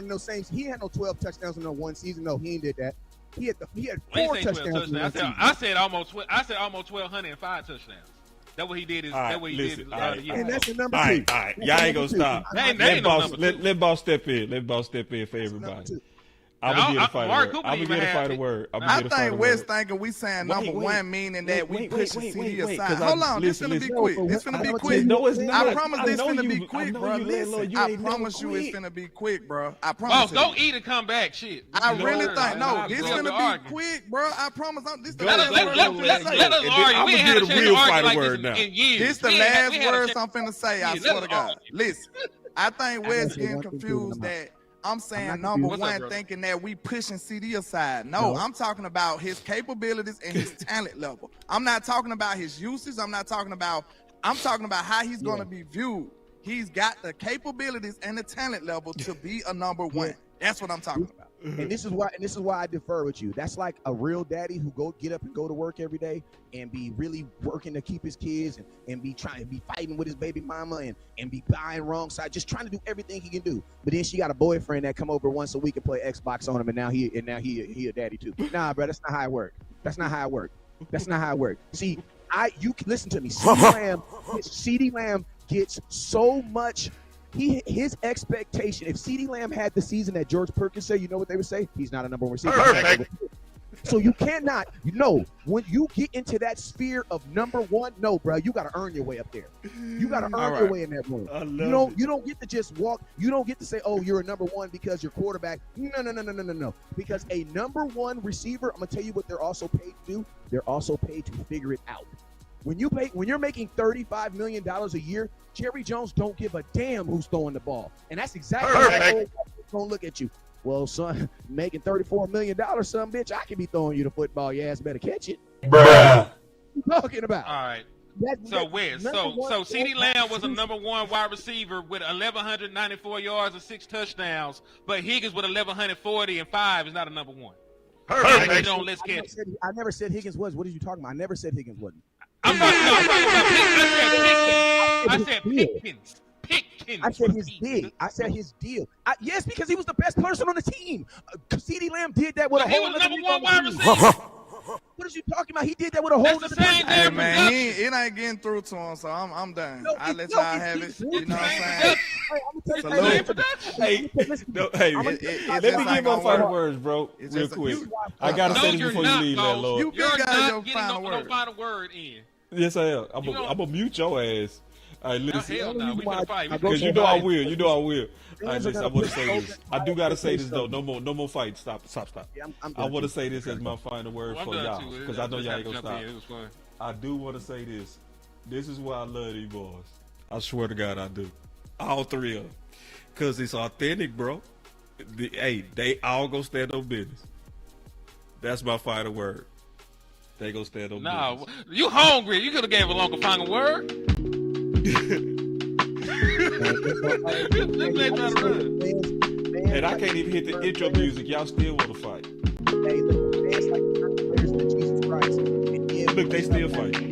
no same. He had no 12 touchdowns in no one season. No, he ain't did that. He had I 4 didn't say 12 touchdowns in one touchdowns. season. I said almost 1,200 and 5 touchdowns. That's what he did. That's what he did. And that's the number All two. right. Y'all ain't gonna stop. Let boss step in. Let boss step in for everybody. I'm gonna get a fight word. I think Wes thinking we saying number one, meaning that we pushing CD aside. Hold on, this finna be quick. This finna be quick. No, it's not. I promise this finna be quick, bro. Listen, I promise you it's finna be quick, bro. I promise. Oh, don't eat and come back, shit. I really think this finna be quick, bro. I promise. This the Let last us word. argue. We ain't had a chance to argue like this in years. This the last words I'm finna say. I swear to God. Listen, I think Wes getting confused that. I'm saying number one, thinking that we pushing CD aside. No, I'm talking about his capabilities and his talent level. I'm not talking about his usage. I'm talking about how he's going to be viewed. He's got the capabilities and the talent level to be a number one. That's what I'm talking about. And this is why I defer with you. That's like a real daddy who get up and go to work every day and be really working to keep his kids and be fighting with his baby mama and be buying wrong side, just trying to do everything he can do. But then she got a boyfriend that come over once a week and play Xbox on him, and now he a daddy too. Nah, bro, that's not how it works. That's not how it works. See, you can listen to me. CeeDee Lamb gets so much. His expectation, if CeeDee Lamb had the season that George Perkins said, you know what they would say? He's not a number one receiver. Perfect. So you cannot, when you get into that sphere of number one, no, bro, you got to earn your way up there. You got to earn your way in that room. You don't get to just walk. You don't get to say, oh, you're a number one because you're quarterback. No. Because a number one receiver, I'm going to tell you what they're also paid to do. They're also paid to figure it out. When you're making $35 million a year, Jerry Jones don't give a damn who's throwing the ball. And that's exactly how going to look at you. Well, son, making $34 million, son, bitch, I can be throwing you the football. Your ass better catch it. Bruh. What you talking about? All right. So CeeDee Lamb was a number one wide receiver with 1,194 yards and 6 touchdowns, but Higgins with 1,140 and 5 is not a number one. Perfect. I never said Higgins was. What are you talking about? I never said Higgins wasn't. I'm talking about I said Pickens. I said his deal. Yes, because he was the best person on the team. CeeDee Lamb did that with a whole other number one wide receiver. What are you talking about? He did that with a whole other team. Hey, man, it ain't getting through to him, so I'm done. I let y'all have it. You know what I'm saying? Hey, no, hey, let me get my final words, bro, real quick. I gotta say this before you leave, Landlord. You're not getting no final word in. Yes, I am. I'm gonna mute your ass. All right, listen. Hell no, we finna fight. Because you know I will. You know I will. All right, listen, I want to say this. I do got to say this, though. No more fighting. Stop. I want to say this as my final word for y'all. Because I know y'all ain't going to stop. I do want to say this. This is why I love these boys. I swear to God I do. All three of them. Because it's authentic, bro. Hey, they all going to stand on business. That's my final word. They going to stand on business. Nah, you hungry. You could have gave a longer final word. And I can't even hit the intro music. Y'all still want to fight. Hey, look, dance like the players in Jesus Christ. Look, they still fighting.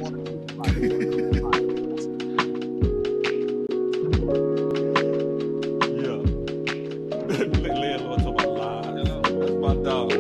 Yeah. Landlord talking about lies. That's my dog.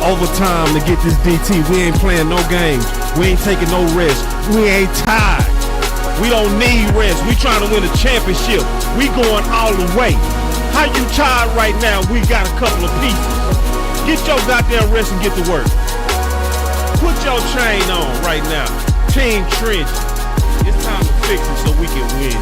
Overtime to get this DT. We ain't playing no games. We ain't taking no rest. We ain't tired. We don't need rest. We trying to win a championship. We going all the way. How you tired right now? We got a couple of pieces. Get your goddamn rest and get to work. Put your chain on right now. Team Trench. It's time to fix it so we can win.